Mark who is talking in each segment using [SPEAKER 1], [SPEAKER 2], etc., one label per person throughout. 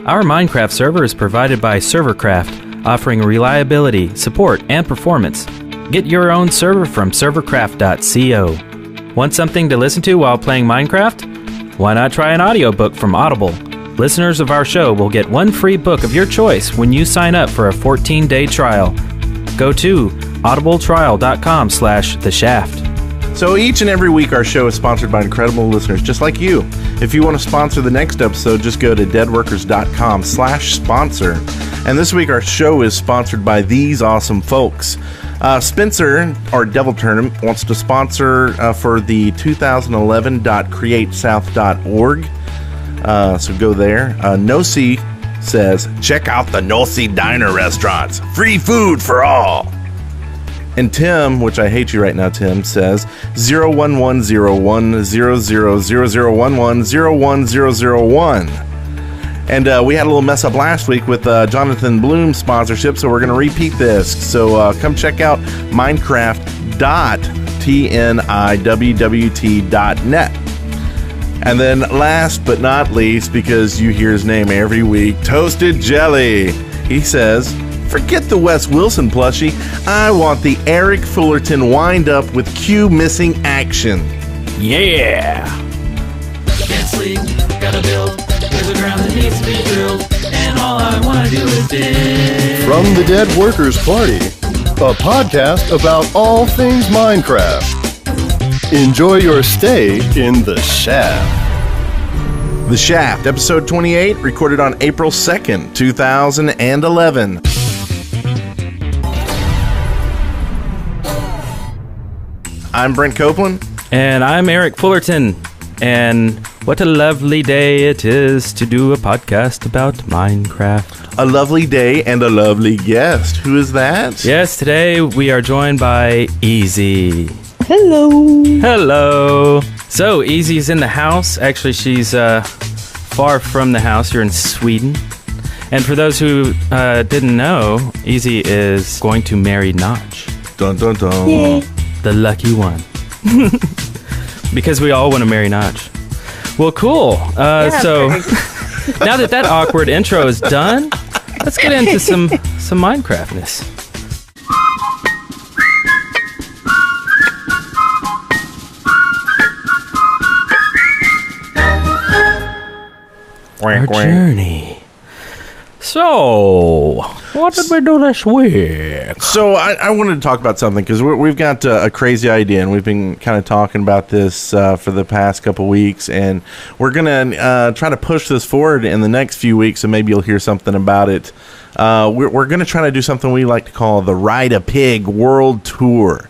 [SPEAKER 1] Our Minecraft server is provided by Servercraft, offering reliability, support, and performance. Get your own server from servercraft.co. Want something to listen to while playing Minecraft? Why not try an audiobook from Audible? Listeners of our show will get one free book of your choice when you sign up for a 14-day trial. Go to audibletrial.com/theshaft.
[SPEAKER 2] So each and every week our show is sponsored by incredible listeners just like you. If you want to sponsor the next episode, just go to deadworkers.com/sponsor. And this week our show is sponsored by these awesome folks. Spencer, our Devil Tournament, wants to sponsor for the 2011.createsouth.org. So go there. Nosy says, check out the Nosy Diner restaurants. Free food for all. And Tim, which I hate you right now, Tim, says 01101000011011001. And we had a little mess up last week with Jonathan Bloom's sponsorship, so we're going to repeat this. So come check out minecraft.tniwwt.net. And then last but not least, because you hear his name every week, Toasted Jelly. He says, forget the Wes Wilson plushie. I want the Eric Fullerton wind up with Q missing action.
[SPEAKER 1] Yeah!
[SPEAKER 3] Can't sleep, gotta build. There's a ground that needs to be drilled, and all I wanna do is dig.
[SPEAKER 4] From the Dead Workers Party, a podcast about all things Minecraft. Enjoy your stay in the Shaft.
[SPEAKER 2] The Shaft, episode 28, recorded on April 2nd, 2011. I'm Brent Copeland.
[SPEAKER 1] And I'm Eric Fullerton. And what a lovely day it is to do a podcast about Minecraft.
[SPEAKER 2] A lovely day and a lovely guest. Who is that?
[SPEAKER 1] Yes, today we are joined by Easy.
[SPEAKER 5] Hello.
[SPEAKER 1] Hello. So, Easy's in the house. Actually, she's far from the house. You're in Sweden. And for those who didn't know, Easy is going to marry Notch.
[SPEAKER 2] Dun dun dun.
[SPEAKER 5] Yay.
[SPEAKER 1] The lucky one. Because we all want to marry Notch. Well, cool. So now that awkward intro is done, let's get into some Minecraftness. Our journey. So, what did we do this week?
[SPEAKER 2] So, I wanted to talk about something because we've got a crazy idea, and we've been kind of talking about this for the past couple weeks, and we're going to try to push this forward in the next few weeks, and maybe you'll hear something about it. We're going to try to do something we like to call the Ride a Pig World Tour.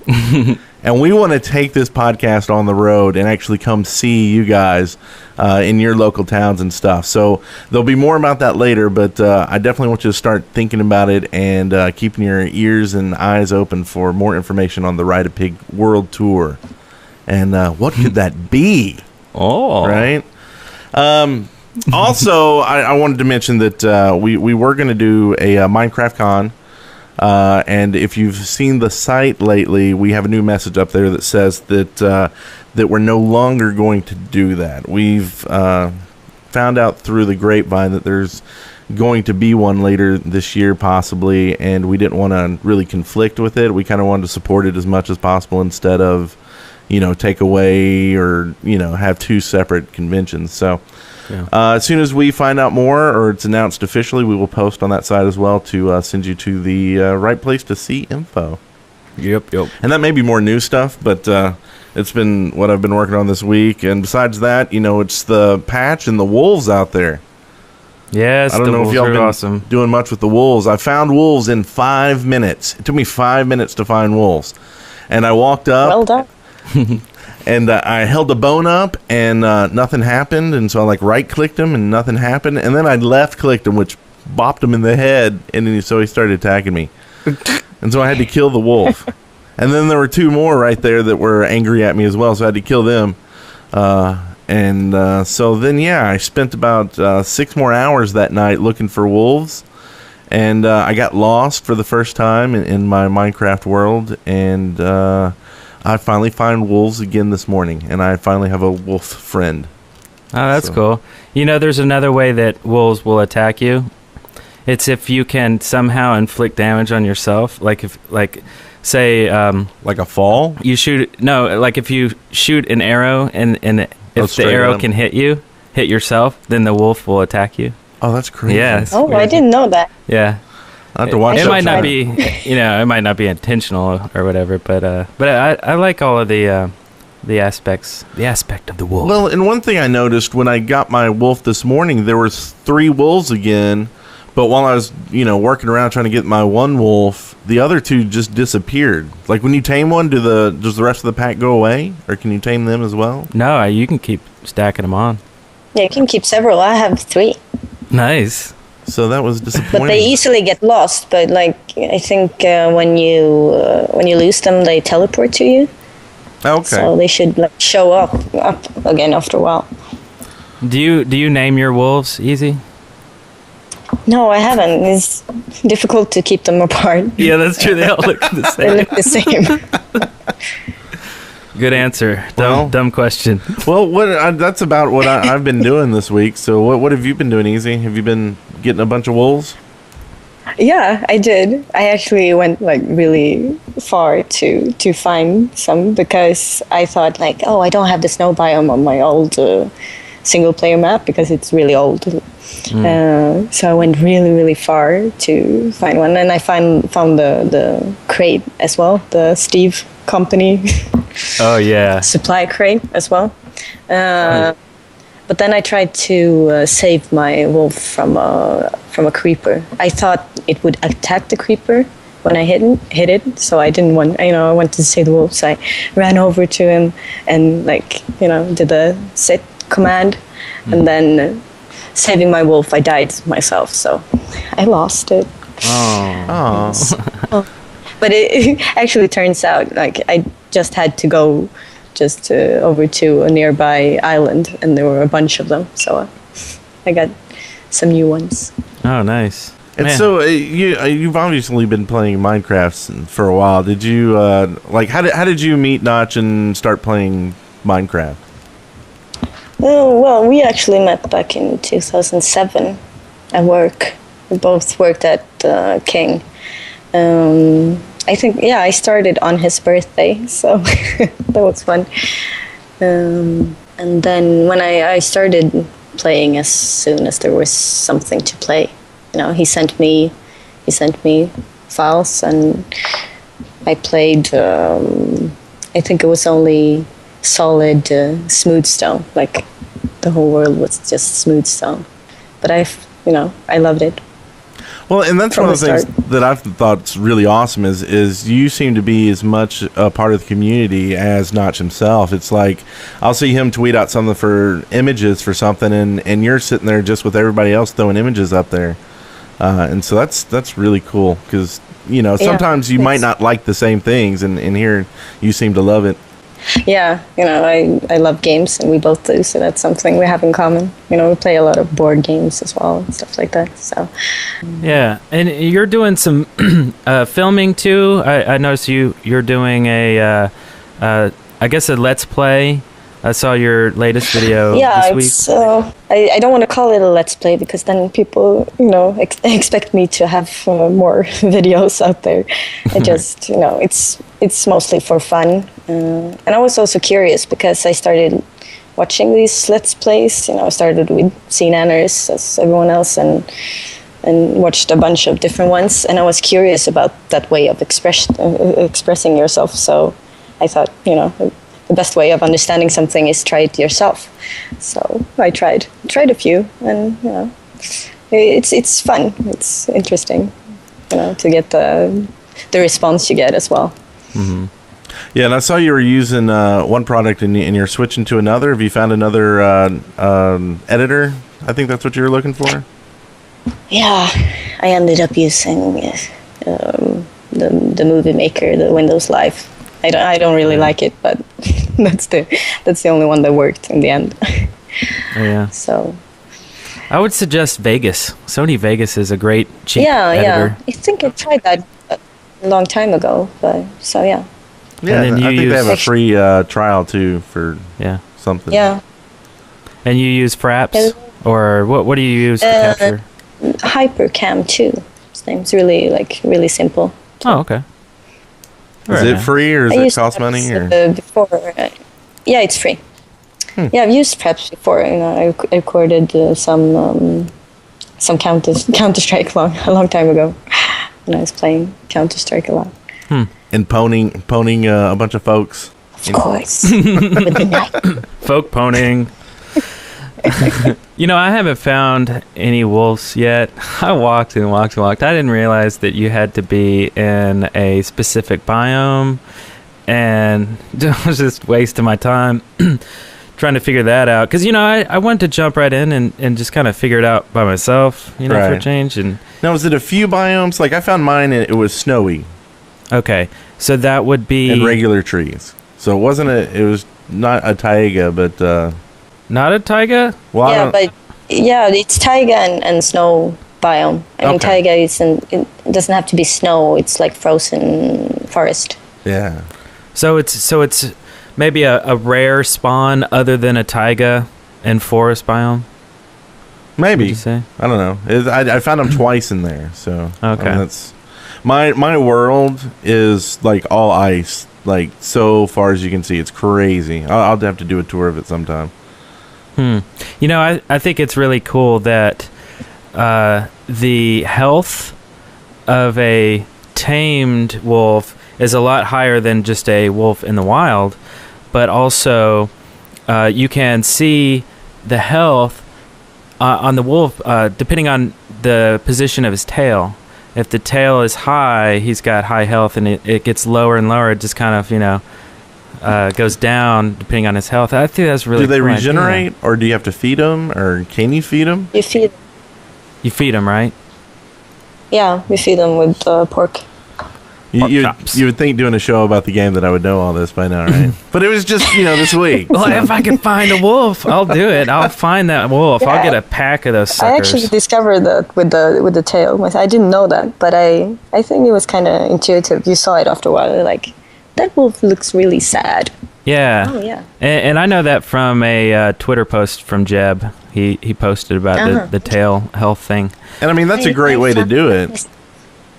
[SPEAKER 2] And we want to take this podcast on the road and actually come see you guys in your local towns and stuff. So there'll be more about that later, but I definitely want you to start thinking about it and keeping your ears and eyes open for more information on the Ride a Pig World Tour. And what could that be?
[SPEAKER 1] Oh.
[SPEAKER 2] Right? Also, I wanted to mention that we were going to do a Minecraft Con. And if you've seen the site lately, we have a new message up there that says that we're no longer going to do that. We've found out through the grapevine that there's going to be one later this year possibly, and we didn't want to really conflict with it. We kind of wanted to support it as much as possible instead of, take away or, have two separate conventions. So yeah. As soon as we find out more or it's announced officially, we will post on that side as well to send you to the right place to see info.
[SPEAKER 1] Yep.
[SPEAKER 2] And that may be more new stuff, but it's been what I've been working on this week. And besides that, it's the patch and the wolves out there.
[SPEAKER 1] Yes,
[SPEAKER 2] I don't know if y'all been
[SPEAKER 1] awesome.
[SPEAKER 2] Doing much with the wolves. I found wolves in 5 minutes. It took me 5 minutes to find wolves. And I walked up.
[SPEAKER 5] Well done.
[SPEAKER 2] And I held the bone up, and nothing happened. And so I right-clicked him, and nothing happened. And then I left-clicked him, which bopped him in the head. And so he started attacking me. And so I had to kill the wolf. And then there were two more right there that were angry at me as well. So I had to kill them. So then, I spent about 6 more hours that night looking for wolves. And I got lost for the first time in my Minecraft world. And I finally find wolves again this morning, and I finally have a wolf friend.
[SPEAKER 1] Oh, that's cool. You know, there's another way that wolves will attack you. It's if you can somehow inflict damage on yourself. Say,
[SPEAKER 2] like a fall?
[SPEAKER 1] You shoot. No, like if you shoot an arrow and if the arrow can hit yourself, then the wolf will attack you.
[SPEAKER 2] Oh, that's crazy.
[SPEAKER 1] Yeah.
[SPEAKER 5] Oh, I didn't know that.
[SPEAKER 1] Yeah.
[SPEAKER 2] I have to watch
[SPEAKER 1] it. Might not be, it might not be intentional or whatever, but I like all of the aspect of the wolf.
[SPEAKER 2] Well, and one thing I noticed when I got my wolf this morning, there was 3 wolves again. But while I was, working around trying to get my one wolf, the other 2 just disappeared. Like when you tame one, does the rest of the pack go away, or can you tame them as well?
[SPEAKER 1] No, you can keep stacking them on.
[SPEAKER 5] Yeah, you can keep several. I have 3.
[SPEAKER 1] Nice.
[SPEAKER 2] So that was disappointing.
[SPEAKER 5] But they easily get lost. But I think when you lose them, they teleport to you.
[SPEAKER 2] Okay.
[SPEAKER 5] So they should show up again after a while.
[SPEAKER 1] Do you name your wolves, Easy?
[SPEAKER 5] No, I haven't. It's difficult to keep them apart.
[SPEAKER 1] Yeah, that's true. They all look the same.
[SPEAKER 5] They look the same.
[SPEAKER 1] Good answer. Dumb question.
[SPEAKER 2] Well, that's about what I've been doing this week. So what have you been doing, Easy? Have you been getting a bunch of wolves?
[SPEAKER 5] Yeah, I did. I actually went really far to find some because I thought I don't have the snow biome on my old single player map because it's really old. So I went really far to find one, and I found the crate as well, the Steve Company.
[SPEAKER 1] Oh yeah,
[SPEAKER 5] supply crate as well. But then I tried to save my wolf from a creeper. I thought it would attack the creeper when I hit it, so I didn't want. I wanted to save the wolf, so I ran over to him and did the sit command, and then saving my wolf, I died myself, so I lost it.
[SPEAKER 2] Oh.
[SPEAKER 5] But it actually turns out I just had to go over to a nearby island, and there were a bunch of them, so I got some new ones.
[SPEAKER 1] Oh, nice.
[SPEAKER 2] And
[SPEAKER 1] Man.
[SPEAKER 2] so you've obviously been playing Minecraft for a while. Did you how did you meet Notch and start playing Minecraft?
[SPEAKER 5] Oh, well, we actually met back in 2007 at work. We both worked at King. I think, I started on his birthday, so that was fun. And then when I started playing as soon as there was something to play, he sent me files, and I played, I think it was only solid smooth stone, the whole world was just smooth stone. But I loved it.
[SPEAKER 2] Well, and that's one of the things that I've thought's really awesome is you seem to be as much a part of the community as Notch himself. It's like I'll see him tweet out something for images for something, and you're sitting there just with everybody else throwing images up there, and so that's really cool because sometimes you might not like the same things, and here you seem to love it.
[SPEAKER 5] Yeah, I love games, and we both do, so that's something we have in common. We play a lot of board games as well and stuff like that. So
[SPEAKER 1] yeah, and you're doing some filming too. I noticed you're doing I guess a let's play. I saw your latest video this week.
[SPEAKER 5] Yeah, I don't want to call it a let's play because then people expect me to have more videos out there. I just it's mostly for fun. And I was also curious because I started watching these let's plays. I started with CNNers as everyone else and watched a bunch of different ones. And I was curious about that way of expressing yourself. So I thought, the best way of understanding something is try it yourself. So I tried a few, and it's fun. It's interesting, to get the response you get as well.
[SPEAKER 2] Mm-hmm. Yeah, and I saw you were using one product and you're switching to another. Have you found another editor? I think that's what you were looking for. Yeah,
[SPEAKER 5] I ended up using the Movie Maker, the Windows Live. I don't really like it, but that's the only one that worked in the end.
[SPEAKER 1] Yeah.
[SPEAKER 5] So
[SPEAKER 1] I would suggest Vegas. Sony Vegas is a great cheap editor.
[SPEAKER 5] Yeah. I think I tried that a long time ago, but so yeah.
[SPEAKER 2] Yeah, I think they have a free trial too for something.
[SPEAKER 5] Yeah.
[SPEAKER 1] And you use fraps?
[SPEAKER 5] Yeah.
[SPEAKER 1] Or what do you use to capture?
[SPEAKER 5] Hypercam 2. Its name's really simple.
[SPEAKER 1] Oh, okay.
[SPEAKER 2] Is
[SPEAKER 1] Very
[SPEAKER 2] it
[SPEAKER 1] nice.
[SPEAKER 2] free or
[SPEAKER 5] I
[SPEAKER 2] does it
[SPEAKER 5] used
[SPEAKER 2] cost
[SPEAKER 5] Fraps,
[SPEAKER 2] money? Or?
[SPEAKER 5] before. Yeah, it's free. Yeah, I've used Fraps before. I recorded some Counter Strike a long time ago when I was playing Counter Strike a lot.
[SPEAKER 2] And poning a bunch of folks.
[SPEAKER 5] Of course, with the knife.
[SPEAKER 1] Folk poning. I haven't found any wolves yet. I walked and walked and walked. I didn't realize that you had to be in a specific biome, and I was just wasting my time trying to figure that out. Because, I wanted to jump right in and just kind of figure it out by myself, for a
[SPEAKER 2] Right.
[SPEAKER 1] change. And
[SPEAKER 2] Now, was it a few biomes? Like, I found mine and it was snowy
[SPEAKER 1] okay, so that would be
[SPEAKER 2] and regular trees. So it was not a taiga, but,
[SPEAKER 1] not a taiga?
[SPEAKER 2] well, I
[SPEAKER 5] Yeah,
[SPEAKER 2] don't-
[SPEAKER 5] but it's taiga and snow biome. I mean,
[SPEAKER 2] Okay.
[SPEAKER 5] taiga it doesn't have to be snow. It's like frozen forest.
[SPEAKER 2] yeah.
[SPEAKER 1] So it's maybe a rare spawn other than a taiga and forest biome, would
[SPEAKER 2] Maybe.
[SPEAKER 1] you say?
[SPEAKER 2] I don't know. I found them twice in there, so
[SPEAKER 1] Okay.
[SPEAKER 2] that's my world is like all ice, like so far as you can see. It's crazy. I'll have to do a tour of it sometime.
[SPEAKER 1] I think it's really cool that the health of a tamed wolf is a lot higher than just a wolf in the wild, but also you can see the health on the wolf depending on the position of his tail. If the tail is high, he's got high health, and it gets lower and lower. It just kind of, goes down depending on his health. I think that's really
[SPEAKER 2] Do they
[SPEAKER 1] cool idea.
[SPEAKER 2] regenerate, or do you have to feed them, or can you feed them?
[SPEAKER 5] You feed,
[SPEAKER 1] You feed them, right?
[SPEAKER 5] yeah, we feed them with pork.
[SPEAKER 1] Pork chops.
[SPEAKER 2] You would think doing a show about the game that I would know all this by now, right? But it was just this week.
[SPEAKER 1] Well, if I can find a wolf, I'll do it. I'll find that wolf. I'll get a pack of those
[SPEAKER 5] I
[SPEAKER 1] suckers.
[SPEAKER 5] actually discovered that with the tail. I didn't know that, but I think it was kind of intuitive. You saw it after a while, like that wolf looks really sad.
[SPEAKER 1] Yeah.
[SPEAKER 5] Oh yeah.
[SPEAKER 1] And I know that from a Twitter post from Jeb. He posted about the tail health thing.
[SPEAKER 2] And I mean, that's a great way to do it.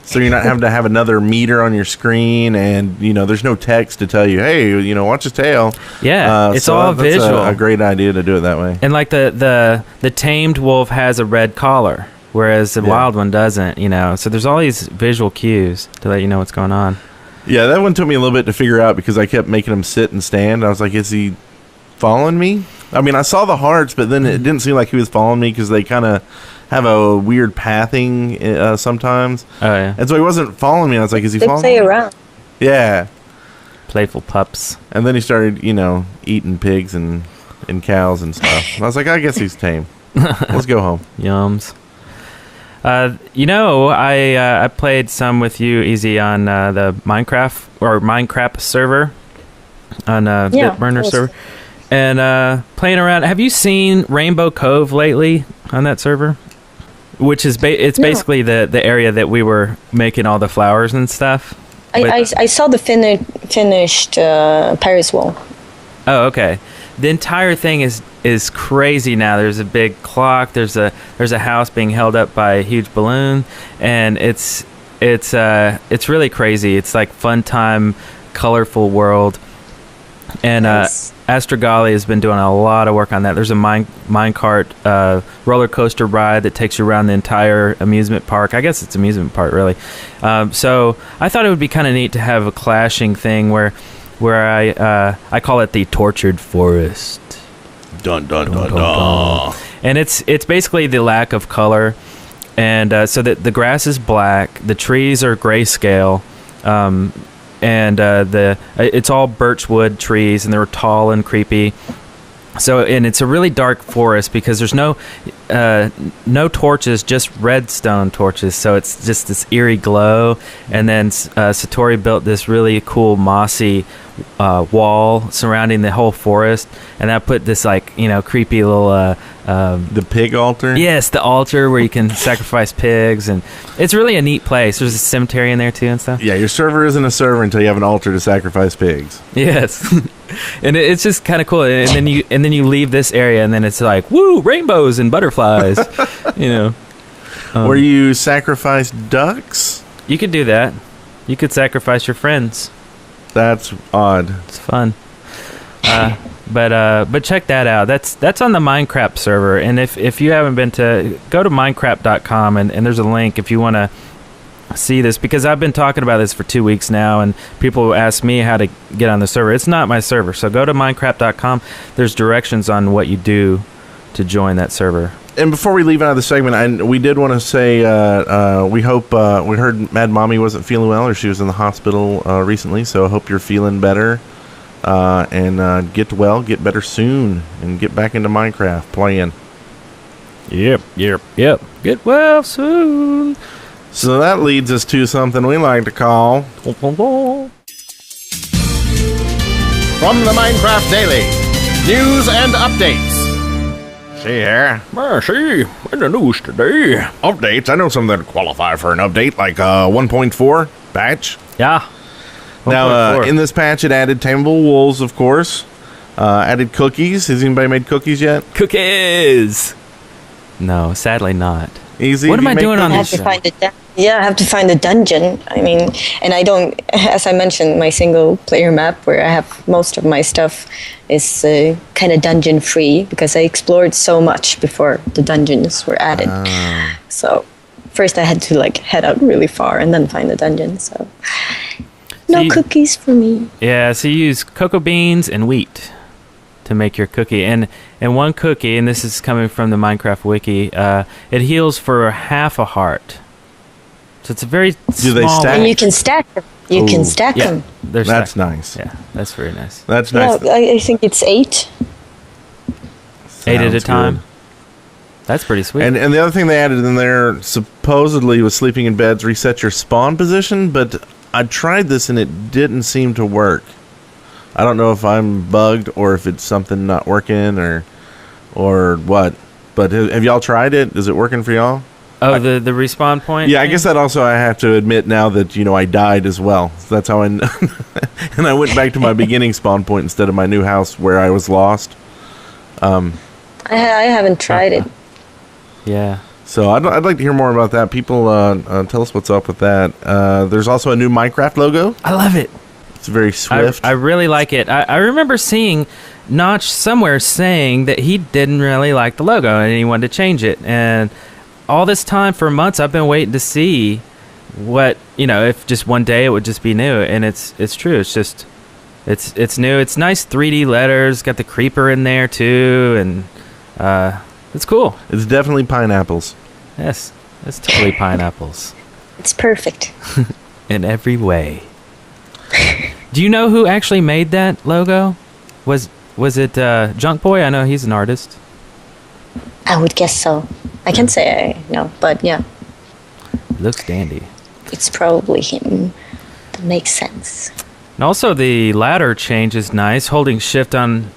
[SPEAKER 2] So you're not having to have another meter on your screen, and there's no text to tell you, hey, watch his tail.
[SPEAKER 1] Yeah, it's
[SPEAKER 2] so
[SPEAKER 1] all
[SPEAKER 2] that's
[SPEAKER 1] visual.
[SPEAKER 2] a great idea to do it that way.
[SPEAKER 1] And like the tamed wolf has a red collar, whereas the wild one doesn't. So there's all these visual cues to let you know what's going on.
[SPEAKER 2] Yeah, that one took me a little bit to figure out because I kept making him sit and stand. I was like, is he following me? I mean, I saw the hearts, but then it didn't seem like he was following me because they kind of have a weird pathing sometimes.
[SPEAKER 1] Oh yeah,
[SPEAKER 2] And so he wasn't following me. I was like, is he
[SPEAKER 5] They
[SPEAKER 2] following
[SPEAKER 5] play
[SPEAKER 2] me?
[SPEAKER 5] around.
[SPEAKER 2] Yeah.
[SPEAKER 1] playful pups.
[SPEAKER 2] And then he started, eating pigs and cows and stuff. I was like, I guess he's tame. Let's go home.
[SPEAKER 1] Yums. I played some with you, Easy, on the Minecraft server, on Bitburner
[SPEAKER 5] cool.
[SPEAKER 1] server, and playing around. Have you seen Rainbow Cove lately on that server? Which is basically the area that we were making all the flowers and stuff.
[SPEAKER 5] I saw the finished Paris wall.
[SPEAKER 1] Oh, okay. The entire thing is crazy now. There's a big clock. There's a house being held up by a huge balloon, and it's really crazy. It's like fun time, colorful world. And
[SPEAKER 5] Nice.
[SPEAKER 1] Astrogali has been doing a lot of work on that. There's a minecart roller coaster ride that takes you around the entire amusement park. I guess it's amusement park, really. So I thought it would be kind of neat to have a clashing thing where I call it the tortured forest.
[SPEAKER 2] Dun, dun, dun, dun.
[SPEAKER 1] And it's basically the lack of color, and so that the grass is black, the trees are grayscale, and it's all birchwood trees, and they're tall and creepy. So, and it's a really dark forest because there's no torches, just redstone torches. So it's just this eerie glow. And then Satori built this really cool mossy wall surrounding the whole forest, and that put this creepy little
[SPEAKER 2] The pig altar?
[SPEAKER 1] Yes, the altar where you can sacrifice pigs, and it's really a neat place. There's a cemetery in there too and stuff.
[SPEAKER 2] Yeah, your server isn't a server until you have an altar to sacrifice pigs.
[SPEAKER 1] Yes, and it's just kind of cool. And then you leave this area, and then it's like, woo, rainbows and butterflies.
[SPEAKER 2] Where you sacrifice ducks?
[SPEAKER 1] You could do that. You could sacrifice your friends.
[SPEAKER 2] That's odd.
[SPEAKER 1] It's fun. But check that out. That's on the Minecraft server. And if you haven't been to, go to minecraft.com and there's a link if you want to see this, because I've been talking about this for 2 weeks now, and people ask me how to get on the server. It's not my server. So go to minecraft.com. There's directions on what you do to join that server.
[SPEAKER 2] And before we leave out of the segment, we did want to say we hope we heard Mad Mommy wasn't feeling well, or she was in the hospital recently. So I hope you're feeling better and get well, get better soon, and get back into Minecraft playing.
[SPEAKER 1] Yep. Get well soon.
[SPEAKER 2] So that leads us to something we like to call
[SPEAKER 4] From the Minecraft Daily, news and updates.
[SPEAKER 2] See here.
[SPEAKER 1] See, in the news today.
[SPEAKER 2] Updates. I know some that qualify for an update, like 1.4 patch.
[SPEAKER 1] Yeah.
[SPEAKER 2] Now, in this patch, it added tameable wolves, of course. Added cookies. Has anybody made cookies yet?
[SPEAKER 1] Cookies. No, sadly not.
[SPEAKER 2] Easy.
[SPEAKER 1] What am I doing on
[SPEAKER 5] I have
[SPEAKER 1] this?
[SPEAKER 5] to find I have to find a dungeon. I mean, and I don't, as I mentioned, my single player map where I have most of my stuff is kind of dungeon free because I explored so much before the dungeons were added. So first I had to head out really far and then find a dungeon. So no cookies for me.
[SPEAKER 1] Yeah, so you use cocoa beans and wheat to make your cookie, and one cookie, and this is coming from the Minecraft wiki, it heals for half a heart. So it's a very small.
[SPEAKER 2] They stack?
[SPEAKER 5] And you can stack them. You can stack them.
[SPEAKER 2] That's nice.
[SPEAKER 1] Yeah, that's very nice.
[SPEAKER 2] That's nice.
[SPEAKER 5] Yeah, I think it's 8.
[SPEAKER 1] 8 at a
[SPEAKER 2] Sounds
[SPEAKER 1] time.
[SPEAKER 2] good.
[SPEAKER 1] That's pretty sweet.
[SPEAKER 2] And the other thing they added in there supposedly was sleeping in beds reset your spawn position, but I tried this and it didn't seem to work. I don't know if I'm bugged or if it's something not working or what. But have y'all tried it? Is it working for y'all?
[SPEAKER 1] Oh, the respawn point?
[SPEAKER 2] Yeah, I guess that also I have to admit now that, I died as well. So that's how and I went back to my beginning spawn point instead of my new house where I was lost.
[SPEAKER 5] I haven't tried it.
[SPEAKER 1] Yeah.
[SPEAKER 2] So I'd like to hear more about that. People tell us what's up with that. There's also a new Minecraft logo.
[SPEAKER 1] I love it.
[SPEAKER 2] It's very swift.
[SPEAKER 1] I really like it. I remember seeing Notch somewhere saying that he didn't really like the logo and he wanted to change it. And all this time, for months, I've been waiting to see what, if just one day it would just be new. And it's true. It's just, it's new. It's nice 3D letters. Got the creeper in there too. And it's cool.
[SPEAKER 2] It's definitely pineapples.
[SPEAKER 1] Yes, it's totally pineapples.
[SPEAKER 5] It's perfect.
[SPEAKER 1] In every way. Do you know who actually made that logo? Was it Junk Boy? I know he's an artist.
[SPEAKER 5] I would guess so. I can't say I know, but yeah.
[SPEAKER 1] Looks dandy.
[SPEAKER 5] It's probably him. That makes sense.
[SPEAKER 1] And also the ladder change is nice. Holding shift on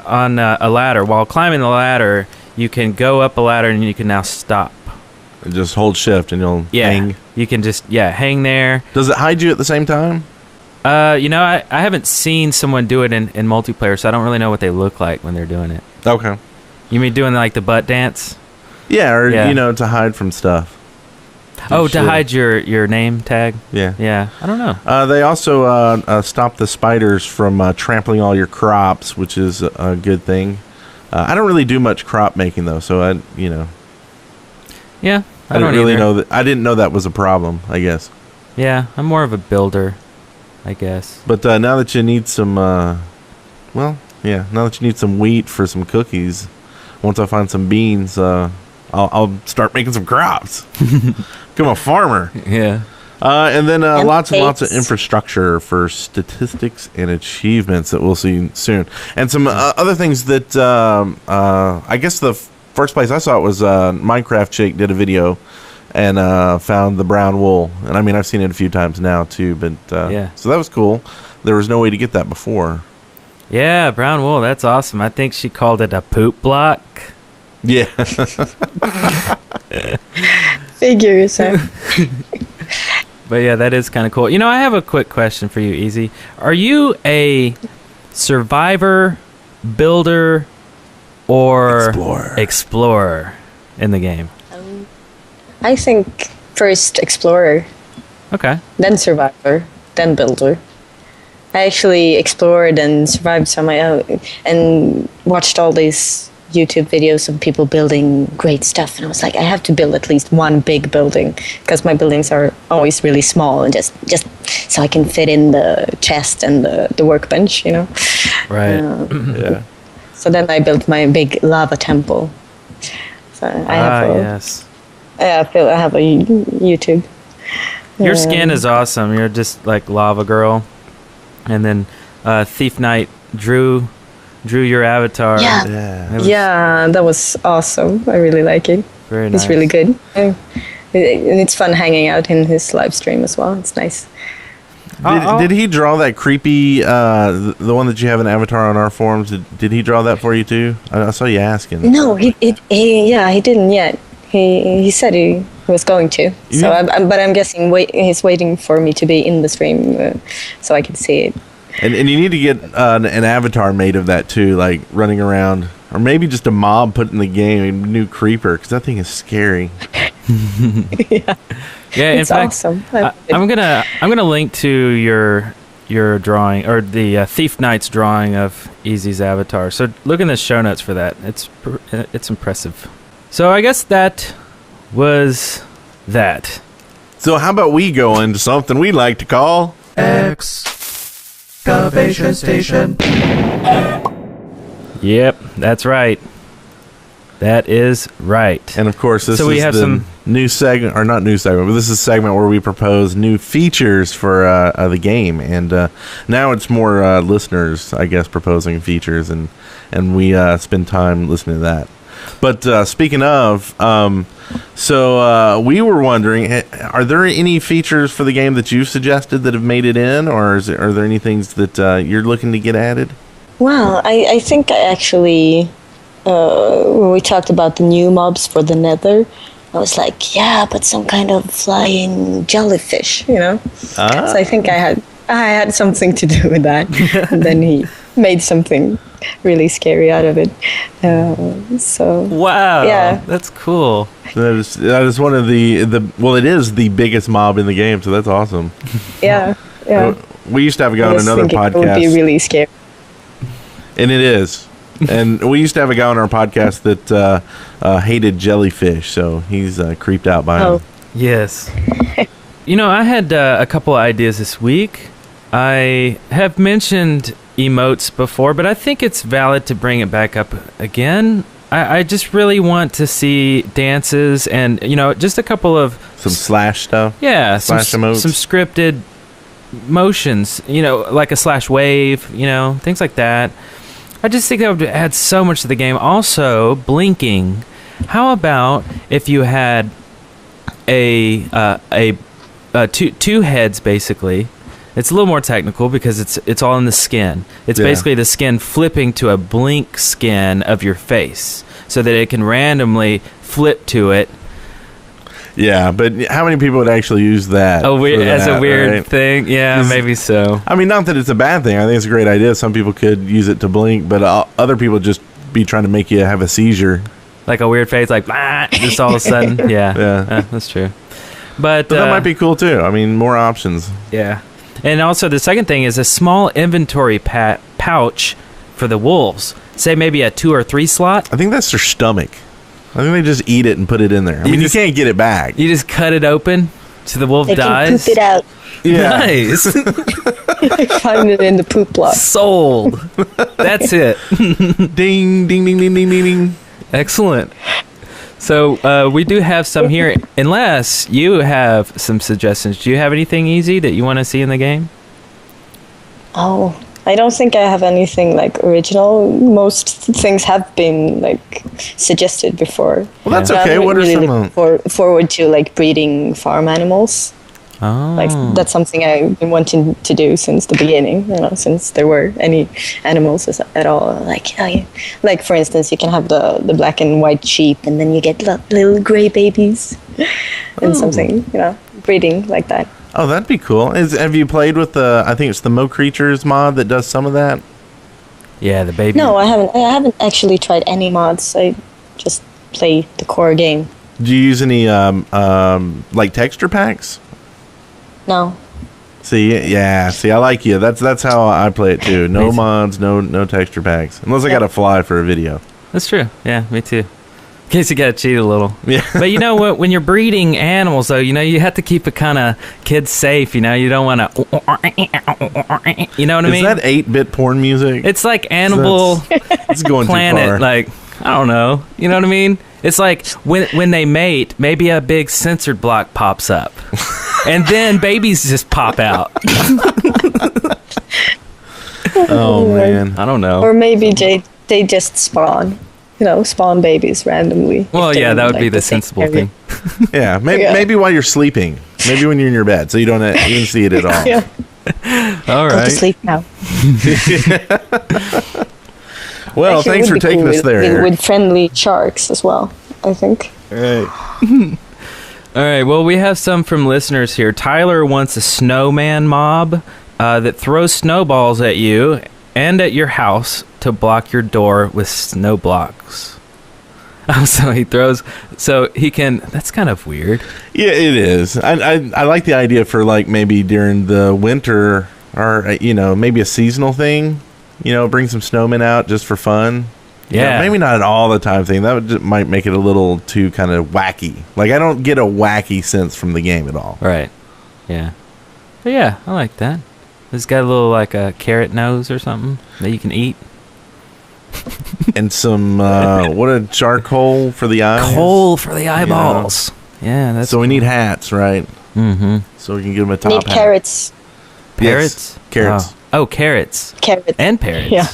[SPEAKER 1] a ladder. While climbing the ladder, you can go up a ladder and you can now stop.
[SPEAKER 2] And just hold shift and you'll hang.
[SPEAKER 1] You can just, hang there.
[SPEAKER 2] Does it hide you at the same time?
[SPEAKER 1] I haven't seen someone do it in multiplayer, so I don't really know what they look like when they're doing it.
[SPEAKER 2] Okay.
[SPEAKER 1] You mean doing the butt dance?
[SPEAKER 2] Yeah, or, to hide from stuff.
[SPEAKER 1] To hide your name tag?
[SPEAKER 2] Yeah.
[SPEAKER 1] Yeah, I don't know.
[SPEAKER 2] They also stop the spiders from trampling all your crops, which is a good thing. I don't really do much crop making, though, so
[SPEAKER 1] Yeah,
[SPEAKER 2] I don't really know that. I didn't know that was a problem, I guess.
[SPEAKER 1] Yeah, I'm more of a builder, I guess.
[SPEAKER 2] But now that you need some, now that you need some wheat for some cookies, once I find some beans, I'll start making some crops. Become a farmer.
[SPEAKER 1] Yeah.
[SPEAKER 2] And then lots and lots of
[SPEAKER 5] cakes.
[SPEAKER 2] Infrastructure for statistics and achievements that we'll see soon. And some other things that I guess the first place I saw it was Minecraft Chick did a video and found the brown wool. And I mean, I've seen it a few times now too, but so that was cool. There was no way to get that before.
[SPEAKER 1] Yeah, brown wool, that's awesome. I think she called it a poop block.
[SPEAKER 2] Yeah.
[SPEAKER 5] Figures.
[SPEAKER 1] But yeah, that is kind of cool. I have a quick question for you, Easy. Are you a survivor, builder, or explorer in the game?
[SPEAKER 5] I think first explorer,
[SPEAKER 1] Okay.
[SPEAKER 5] then survivor, then builder. I actually explored and survived some and watched all these YouTube videos of people building great stuff, and I was like, I have to build at least one big building because my buildings are always really small, and just so I can fit in the chest and the workbench,
[SPEAKER 1] Right.
[SPEAKER 2] Yeah.
[SPEAKER 5] So then I built my big lava temple. So I have
[SPEAKER 1] yes.
[SPEAKER 5] I have a YouTube.
[SPEAKER 1] Your skin is awesome. You're just like Lava Girl. And then Thief Knight drew your avatar.
[SPEAKER 5] Yeah, that was awesome. I really like it.
[SPEAKER 1] Very nice.
[SPEAKER 5] It's really good. And it's fun hanging out in his live stream as well. It's nice.
[SPEAKER 2] Did he draw that creepy, the one that you have an avatar on our forums? Did he draw that for you too? I saw you asking.
[SPEAKER 5] No, he didn't yet. He said he was going to. So, but I'm guessing he's waiting for me to be in the stream so I can see it.
[SPEAKER 2] And you need to get an avatar made of that too, like running around, or maybe just a mob put in the game, a new creeper, because that thing is scary.
[SPEAKER 5] Yeah,
[SPEAKER 1] In
[SPEAKER 5] it's
[SPEAKER 1] fact,
[SPEAKER 5] awesome.
[SPEAKER 1] I'm gonna link to your drawing, or the Thief Knight's drawing of Easy's avatar. So look in the show notes for that. It's impressive. So I guess that was that.
[SPEAKER 2] So how about we go into something we like to call
[SPEAKER 3] Excavation Station.
[SPEAKER 1] Yep, that's right. That is right.
[SPEAKER 2] And of course, this
[SPEAKER 1] So we
[SPEAKER 2] is
[SPEAKER 1] have
[SPEAKER 2] the
[SPEAKER 1] some
[SPEAKER 2] new segment, or not new segment, but this is a segment where we propose new features for the game. And now it's more listeners, I guess, proposing features, and we spend time listening to that. But speaking of, so we were wondering, are there any features for the game that you've suggested that have made it in, or are there any things that you're looking to get added?
[SPEAKER 5] Well, I think I actually, when we talked about the new mobs for the Nether, I was like, yeah, but some kind of flying jellyfish, So I think I had something to do with that. And then he made something really scary out of it. So
[SPEAKER 1] wow,
[SPEAKER 5] yeah,
[SPEAKER 1] that's cool.
[SPEAKER 2] That is one of the well, it is the biggest mob in the game, so that's awesome.
[SPEAKER 5] yeah.
[SPEAKER 2] We used to have a guy on another podcast.
[SPEAKER 5] It would be really scary.
[SPEAKER 2] And it is. And we used to have a guy on our podcast that hated jellyfish, so he's creeped out by them.
[SPEAKER 1] Yes. I had a couple of ideas this week. I have mentioned emotes before, but I think it's valid to bring it back up again. I just really want to see dances and, just a couple of...
[SPEAKER 2] Some slash stuff?
[SPEAKER 1] Yeah,
[SPEAKER 2] slash emotes.
[SPEAKER 1] Some scripted motions, like a slash wave, things like that. I just think that would add so much to the game. Also, blinking. How about if you had two heads, basically? It's a little more technical because it's all in the skin. It's basically the skin flipping to a blink skin of your face so that it can randomly flip to it.
[SPEAKER 2] Yeah, but how many people would actually use that?
[SPEAKER 1] As a weird thing? Yeah, maybe so.
[SPEAKER 2] I mean, not that it's a bad thing. I think it's a great idea. Some people could use it to blink, but other people just be trying to make you have a seizure.
[SPEAKER 1] Like a weird face, like, just all of a sudden. Yeah, that's true. But
[SPEAKER 2] that might be cool, too. I mean, more options.
[SPEAKER 1] Yeah. And also, the second thing is a small inventory pouch for the wolves. Say maybe a 2 or 3 slot.
[SPEAKER 2] I think that's their stomach. I think they just eat it and put it in there. I mean, you can't get it back.
[SPEAKER 1] You just cut it open so the wolf
[SPEAKER 5] They
[SPEAKER 1] dies.
[SPEAKER 5] can poop it out.
[SPEAKER 2] Yeah.
[SPEAKER 1] Nice.
[SPEAKER 5] Find it in the poop block.
[SPEAKER 1] Sold. That's it.
[SPEAKER 2] Ding, ding, ding, ding, ding, ding, ding.
[SPEAKER 1] Excellent. So we do have some here. Unless you have some suggestions. Do you have anything easy that you want to see in the game?
[SPEAKER 5] Oh, I don't think I have anything like original. Most things have been like suggested before.
[SPEAKER 2] Well, that's
[SPEAKER 5] So
[SPEAKER 2] okay.
[SPEAKER 5] I'm
[SPEAKER 2] What are
[SPEAKER 5] really
[SPEAKER 2] some?
[SPEAKER 5] looking forward to like breeding farm animals.
[SPEAKER 1] Oh.
[SPEAKER 5] Like that's something I've been wanting to do since the beginning. Since there were any animals at all. Like for instance, you can have the black and white sheep, and then you get little gray babies, and something breeding like that.
[SPEAKER 2] Oh, that'd be cool. Have you played with I think it's the Mo Creatures mod that does some of that?
[SPEAKER 1] Yeah, the baby.
[SPEAKER 5] No, I haven't actually tried any mods. I just play the core game.
[SPEAKER 2] Do you use any like texture packs?
[SPEAKER 5] No.
[SPEAKER 2] See, I like you. That's how I play it too. No mods, no texture packs, unless I got to fly for a video.
[SPEAKER 1] That's true. Yeah, me too. In case you got to cheat a little.
[SPEAKER 2] Yeah.
[SPEAKER 1] But you know what? When you're breeding animals, though, you have to keep it kind of kid safe. You don't want to. You know what I mean?
[SPEAKER 2] Is that 8-bit porn music?
[SPEAKER 1] It's like Animal
[SPEAKER 2] It's going
[SPEAKER 1] Planet.
[SPEAKER 2] too far.
[SPEAKER 1] Like, I don't know. You know what I mean? It's like when they mate, maybe a big censored block pops up, and then babies just pop out.
[SPEAKER 2] Oh man,
[SPEAKER 1] I don't know.
[SPEAKER 5] Or maybe they just spawn. Spawn babies randomly.
[SPEAKER 1] Well, yeah, that would be the sensible thing.
[SPEAKER 2] yeah. Maybe while you're sleeping. Maybe when you're in your bed, so you don't even see it at all.
[SPEAKER 5] Yeah.
[SPEAKER 1] All
[SPEAKER 5] Go
[SPEAKER 1] right.
[SPEAKER 5] to sleep now.
[SPEAKER 2] Well,
[SPEAKER 5] Actually,
[SPEAKER 2] thanks
[SPEAKER 5] it
[SPEAKER 2] for
[SPEAKER 5] would be
[SPEAKER 2] taking
[SPEAKER 5] cool
[SPEAKER 2] us there. Eric.
[SPEAKER 5] with friendly sharks as well, I think.
[SPEAKER 2] Right.
[SPEAKER 1] All right. Well, we have some from listeners here. Tyler wants a snowman mob that throws snowballs at you and at your house to block your door with snow blocks. Oh, so he throws, so he can. That's kind of weird.
[SPEAKER 2] Yeah, it is. I like the idea for like maybe during the winter or maybe a seasonal thing. Bring some snowmen out just for fun.
[SPEAKER 1] Yeah.
[SPEAKER 2] Maybe not an all the time thing. That might make it a little too kind of wacky. Like I don't get a wacky sense from the game at all.
[SPEAKER 1] Right. Yeah. But yeah, I like that. It's got a little like a carrot nose or something that you can eat.
[SPEAKER 2] And some what a charcoal for the eyes.
[SPEAKER 1] Coal for the eyeballs. Yeah, that's
[SPEAKER 2] So we need hats, right?
[SPEAKER 1] Mm-hmm.
[SPEAKER 2] So we can give them a top
[SPEAKER 5] Need
[SPEAKER 2] hat.
[SPEAKER 5] carrots.
[SPEAKER 2] Yes,
[SPEAKER 1] Parrots?
[SPEAKER 2] carrots.
[SPEAKER 1] Oh, carrots.
[SPEAKER 5] Carrots.
[SPEAKER 1] And parrots.
[SPEAKER 5] Yeah.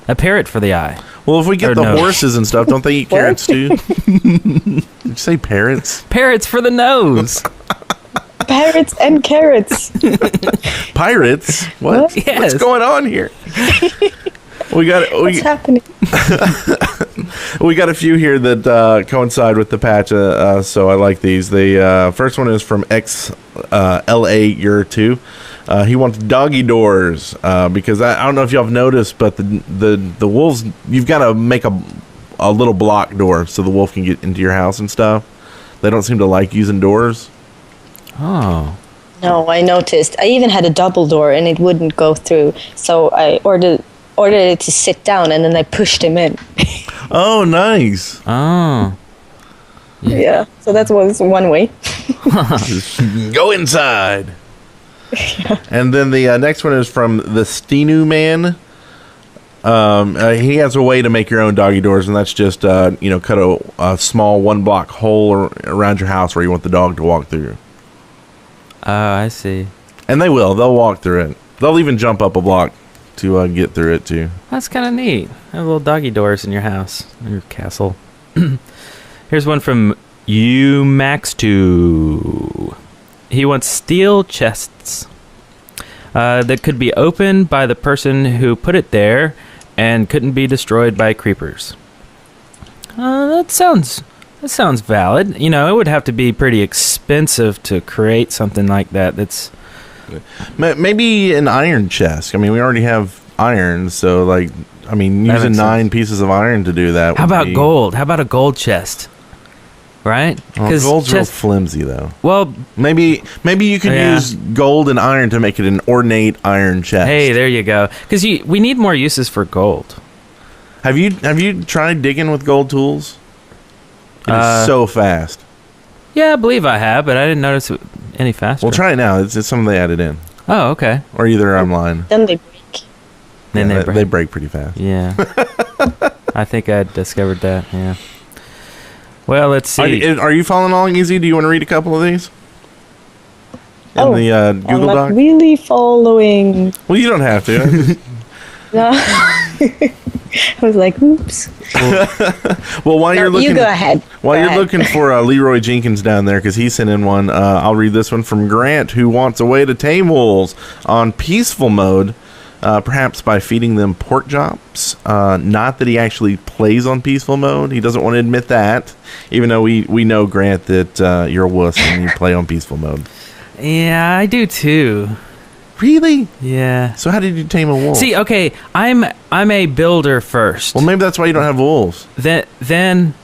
[SPEAKER 1] A parrot for the eye.
[SPEAKER 2] Well, if we get
[SPEAKER 1] Or
[SPEAKER 2] the
[SPEAKER 1] no.
[SPEAKER 2] horses and stuff, don't they eat carrots too? Did you say parrots?
[SPEAKER 1] Parrots for the nose.
[SPEAKER 5] Parrots and carrots.
[SPEAKER 2] Pirates? What?
[SPEAKER 1] Yes.
[SPEAKER 2] What's going on here?
[SPEAKER 5] What's happening?
[SPEAKER 2] We got a few here that coincide with the patch, so I like these. The first one is from XLA2. He wants Doggy Doors because I don't know if y'all have noticed, but the wolves, you've got to make a little block door so the wolf can get into your house and stuff. They don't seem to like using doors.
[SPEAKER 1] Oh.
[SPEAKER 5] No, I noticed. I even had a double door and it wouldn't go through. So I ordered it to sit down and then I pushed him in.
[SPEAKER 2] Oh, nice.
[SPEAKER 1] Oh.
[SPEAKER 5] Yeah. So that was one way.
[SPEAKER 2] Go inside. And then the next one is from the Stenu Man. He has a way to make your own doggy doors, and that's just cut a small 1-block hole around your house where you want the dog to walk through.
[SPEAKER 1] Oh, I see.
[SPEAKER 2] And they'll walk through it. They'll even jump up a block to get through it too.
[SPEAKER 1] That's kind of neat. Have little doggy doors in your house, in your castle. Here's one from UMax2. He wants steel chests that could be opened by the person who put it there and couldn't be destroyed by creepers. That sounds valid. It would have to be pretty expensive to create something like that. That's
[SPEAKER 2] maybe an iron chest. I mean, we already have iron, so using 9 pieces of iron to do that.
[SPEAKER 1] How about gold? How about a gold chest? Right?
[SPEAKER 2] Well, gold's real flimsy, though.
[SPEAKER 1] Well,
[SPEAKER 2] maybe you could use gold and iron to make it an ornate iron chest.
[SPEAKER 1] Hey, there you go. Because we need more uses for gold.
[SPEAKER 2] Have you tried digging with gold tools? It's so fast.
[SPEAKER 1] Yeah, I believe I have, but I didn't notice it any faster.
[SPEAKER 2] Well, try it now. It's something they added in.
[SPEAKER 1] Oh, okay.
[SPEAKER 2] Or either I'm lying.
[SPEAKER 5] Then they break.
[SPEAKER 1] Then
[SPEAKER 2] they break pretty fast.
[SPEAKER 1] Yeah. I think I discovered that, yeah. Well, let's see.
[SPEAKER 2] Are you following along easy? Do you want to read a couple of these? In the
[SPEAKER 5] I'm
[SPEAKER 2] Google
[SPEAKER 5] not
[SPEAKER 2] Doc?
[SPEAKER 5] really following.
[SPEAKER 2] Well, you don't have to.
[SPEAKER 5] No. I was like, oops.
[SPEAKER 2] Well, while
[SPEAKER 5] No,
[SPEAKER 2] you're looking,
[SPEAKER 5] you go ahead.
[SPEAKER 2] While
[SPEAKER 5] Go
[SPEAKER 2] you're
[SPEAKER 5] ahead.
[SPEAKER 2] looking for Leroy Jenkins down there, because he sent in one, I'll read this one from Grant, who wants a way to tame wolves on peaceful mode, perhaps by feeding them pork chops. Not that he actually plays on peaceful mode. He doesn't want to admit that, even though we know, Grant, that you're a wuss and you play on peaceful mode.
[SPEAKER 1] Yeah, I do too.
[SPEAKER 2] Really?
[SPEAKER 1] Yeah.
[SPEAKER 2] So how did you tame a wolf?
[SPEAKER 1] See, okay, I'm a builder first.
[SPEAKER 2] Well, maybe that's why you don't have wolves.
[SPEAKER 1] Then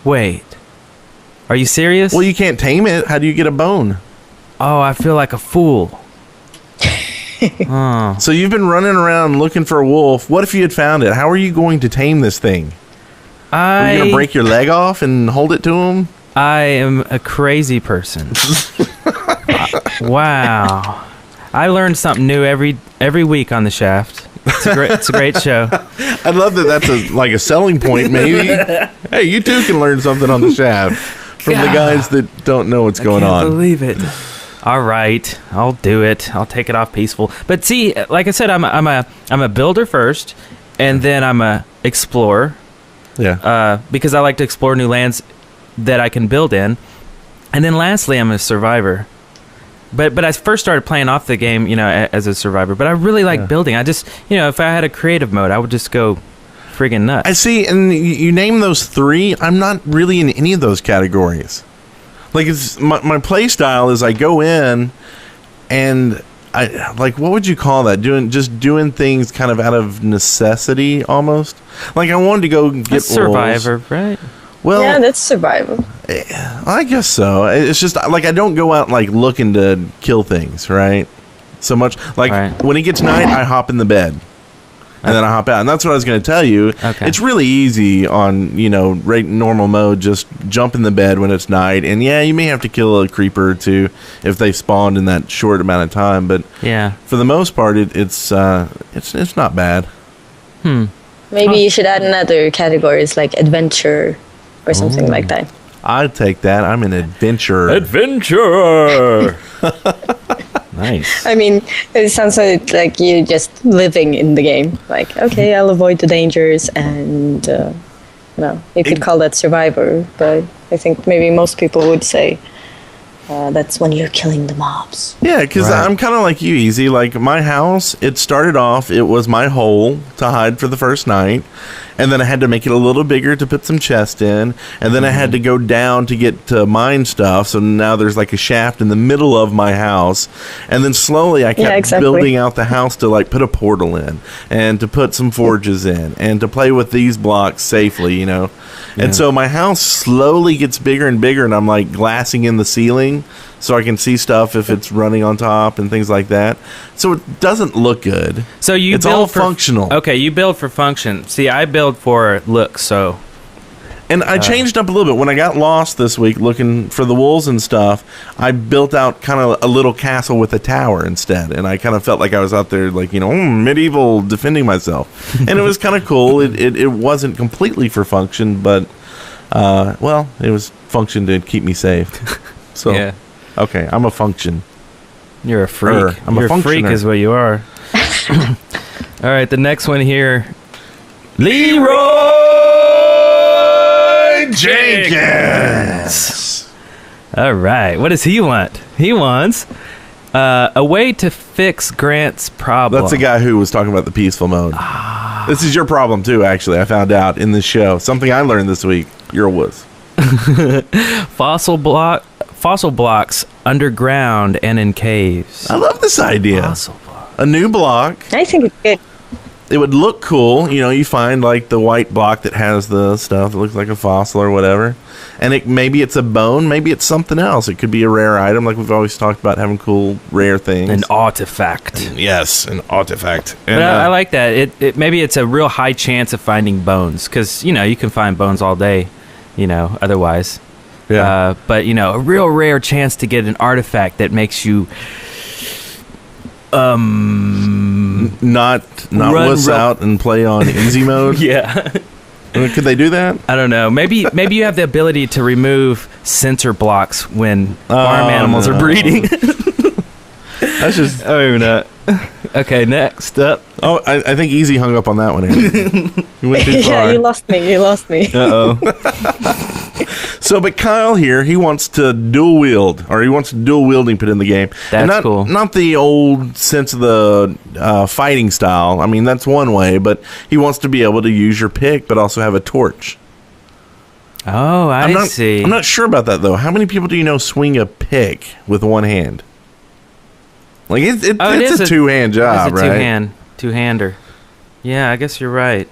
[SPEAKER 1] wait. Are you serious?
[SPEAKER 2] Well, you can't tame it. How do you get a bone?
[SPEAKER 1] Oh, I feel like a fool. Oh.
[SPEAKER 2] So you've been running around looking for a wolf. What if you had found it? How are you going to tame this thing? Are you going to break your leg off and hold it to him?
[SPEAKER 1] I am a crazy person. Wow. I learn something new every week on The Shaft. It's a great show.
[SPEAKER 2] I love that that's a selling point, maybe. Hey, you too can learn something on The Shaft from the guys that don't know what's going
[SPEAKER 1] I can't
[SPEAKER 2] on.
[SPEAKER 1] believe it. All right, I'll do it. I'll take it off peaceful. But see, like I said, I'm a builder first, and then I'm a explorer.
[SPEAKER 2] Yeah.
[SPEAKER 1] Because I like to explore new lands that I can build in, and then lastly, I'm a survivor. But I first started playing off the game, as a survivor. But I really like building. I just, if I had a creative mode, I would just go friggin' nuts.
[SPEAKER 2] I see, and you name those three. I'm not really in any of those categories. Like, it's my play style is I go in and I like, what would you call that? Doing things kind of out of necessity almost. Like, I wanted to go get
[SPEAKER 1] That's survivor, right?
[SPEAKER 2] Well,
[SPEAKER 5] Yeah, that's survival.
[SPEAKER 2] I guess so. It's just like I don't go out like looking to kill things, right? So much like
[SPEAKER 1] Right.
[SPEAKER 2] when it gets night, I hop in the bed. And then I hop out. And that's what I was going to tell you.
[SPEAKER 1] Okay.
[SPEAKER 2] It's really easy on, normal mode. Just jump in the bed when it's night. And yeah, you may have to kill a creeper or two if they spawned in that short amount of time. But
[SPEAKER 1] Yeah.
[SPEAKER 2] for the most part, it's not bad.
[SPEAKER 5] Maybe you should add another categories like adventure or something like that.
[SPEAKER 2] I'd take that. I'm an adventurer.
[SPEAKER 1] Adventure. Nice.
[SPEAKER 5] I mean, it sounds like you're just living in the game. Like, okay, I'll avoid the dangers, and you could call that survivor. But I think maybe most people would say that's when you're killing the mobs.
[SPEAKER 2] Yeah, because
[SPEAKER 1] Right.
[SPEAKER 2] I'm kind of like you, Easy. Like, my house, it started off, it was my hole to hide for the first night. And then I had to make it a little bigger to put some chest in. And then I had to go down to get to mine stuff. So now there's like a shaft in the middle of my house. And then slowly I kept
[SPEAKER 5] exactly.
[SPEAKER 2] building out the house to like put a portal in and to put some forges in and to play with these blocks safely, And so my house slowly gets bigger and bigger, and I'm like glassing in the ceiling so I can see stuff if it's running on top and things like that. So it doesn't look good.
[SPEAKER 1] So
[SPEAKER 2] It's
[SPEAKER 1] build
[SPEAKER 2] all
[SPEAKER 1] for
[SPEAKER 2] functional.
[SPEAKER 1] Okay, you build for function. See, I build for look. So
[SPEAKER 2] And I changed up a little bit. When I got lost this week looking for the wolves and stuff, I built out kind of a little castle with a tower instead. And I kind of felt like I was out there like, medieval defending myself. And it was kind of cool. It wasn't completely for function, but, it was function to keep me safe. So,
[SPEAKER 1] yeah,
[SPEAKER 2] okay, I'm a function.
[SPEAKER 1] you're a freak.
[SPEAKER 2] I'm a
[SPEAKER 1] You're a freak,
[SPEAKER 2] functioner.
[SPEAKER 1] is what you are. All right, the next one here, Leroy Jenkins. All right, what does he want? He wants a way to fix Grant's problem.
[SPEAKER 2] That's the guy who was talking about the peaceful mode. This is your problem too, actually. I found out in this show. Something I learned this week. You're a wuss.
[SPEAKER 1] Fossil blocks underground and in caves.
[SPEAKER 2] I love this idea.
[SPEAKER 1] Fossil block.
[SPEAKER 2] A new block.
[SPEAKER 5] I think it's good.
[SPEAKER 2] It would look cool. You find like the white block that has the stuff that looks like a fossil or whatever. And maybe it's a bone, maybe it's something else. It could be a rare item, like we've always talked about having cool rare things.
[SPEAKER 1] An artifact.
[SPEAKER 2] Yes, an artifact.
[SPEAKER 1] But
[SPEAKER 2] And,
[SPEAKER 1] I like that. It maybe it's a real high chance of finding bones, because you can find bones all day, otherwise.
[SPEAKER 2] yeah.
[SPEAKER 1] But a real rare chance to get an artifact that makes you
[SPEAKER 2] not
[SPEAKER 1] run
[SPEAKER 2] wuss
[SPEAKER 1] real-
[SPEAKER 2] out and play on easy mode.
[SPEAKER 1] yeah.
[SPEAKER 2] Could they do that?
[SPEAKER 1] I don't know. Maybe you have the ability to remove sensor blocks when farm animals are breeding.
[SPEAKER 2] That's just.
[SPEAKER 1] Oh, maybe not. Okay, next up.
[SPEAKER 2] Oh, I think Easy hung up on that one. You went too far.
[SPEAKER 5] Yeah, you lost me.
[SPEAKER 1] Uh-oh.
[SPEAKER 2] So, but Kyle here, he wants to dual wield, or he wants dual wielding put in the game.
[SPEAKER 1] That's
[SPEAKER 2] and not,
[SPEAKER 1] cool.
[SPEAKER 2] Not the old sense of the fighting style. I mean, that's one way, but he wants to be able to use your pick, but also have a torch.
[SPEAKER 1] Oh, I see.
[SPEAKER 2] I'm not sure about that, though. How many people do you know swing a pick with one hand? Like, it's a two-hand job,
[SPEAKER 1] it's a
[SPEAKER 2] right?
[SPEAKER 1] Two-hander. Yeah, I guess you're right.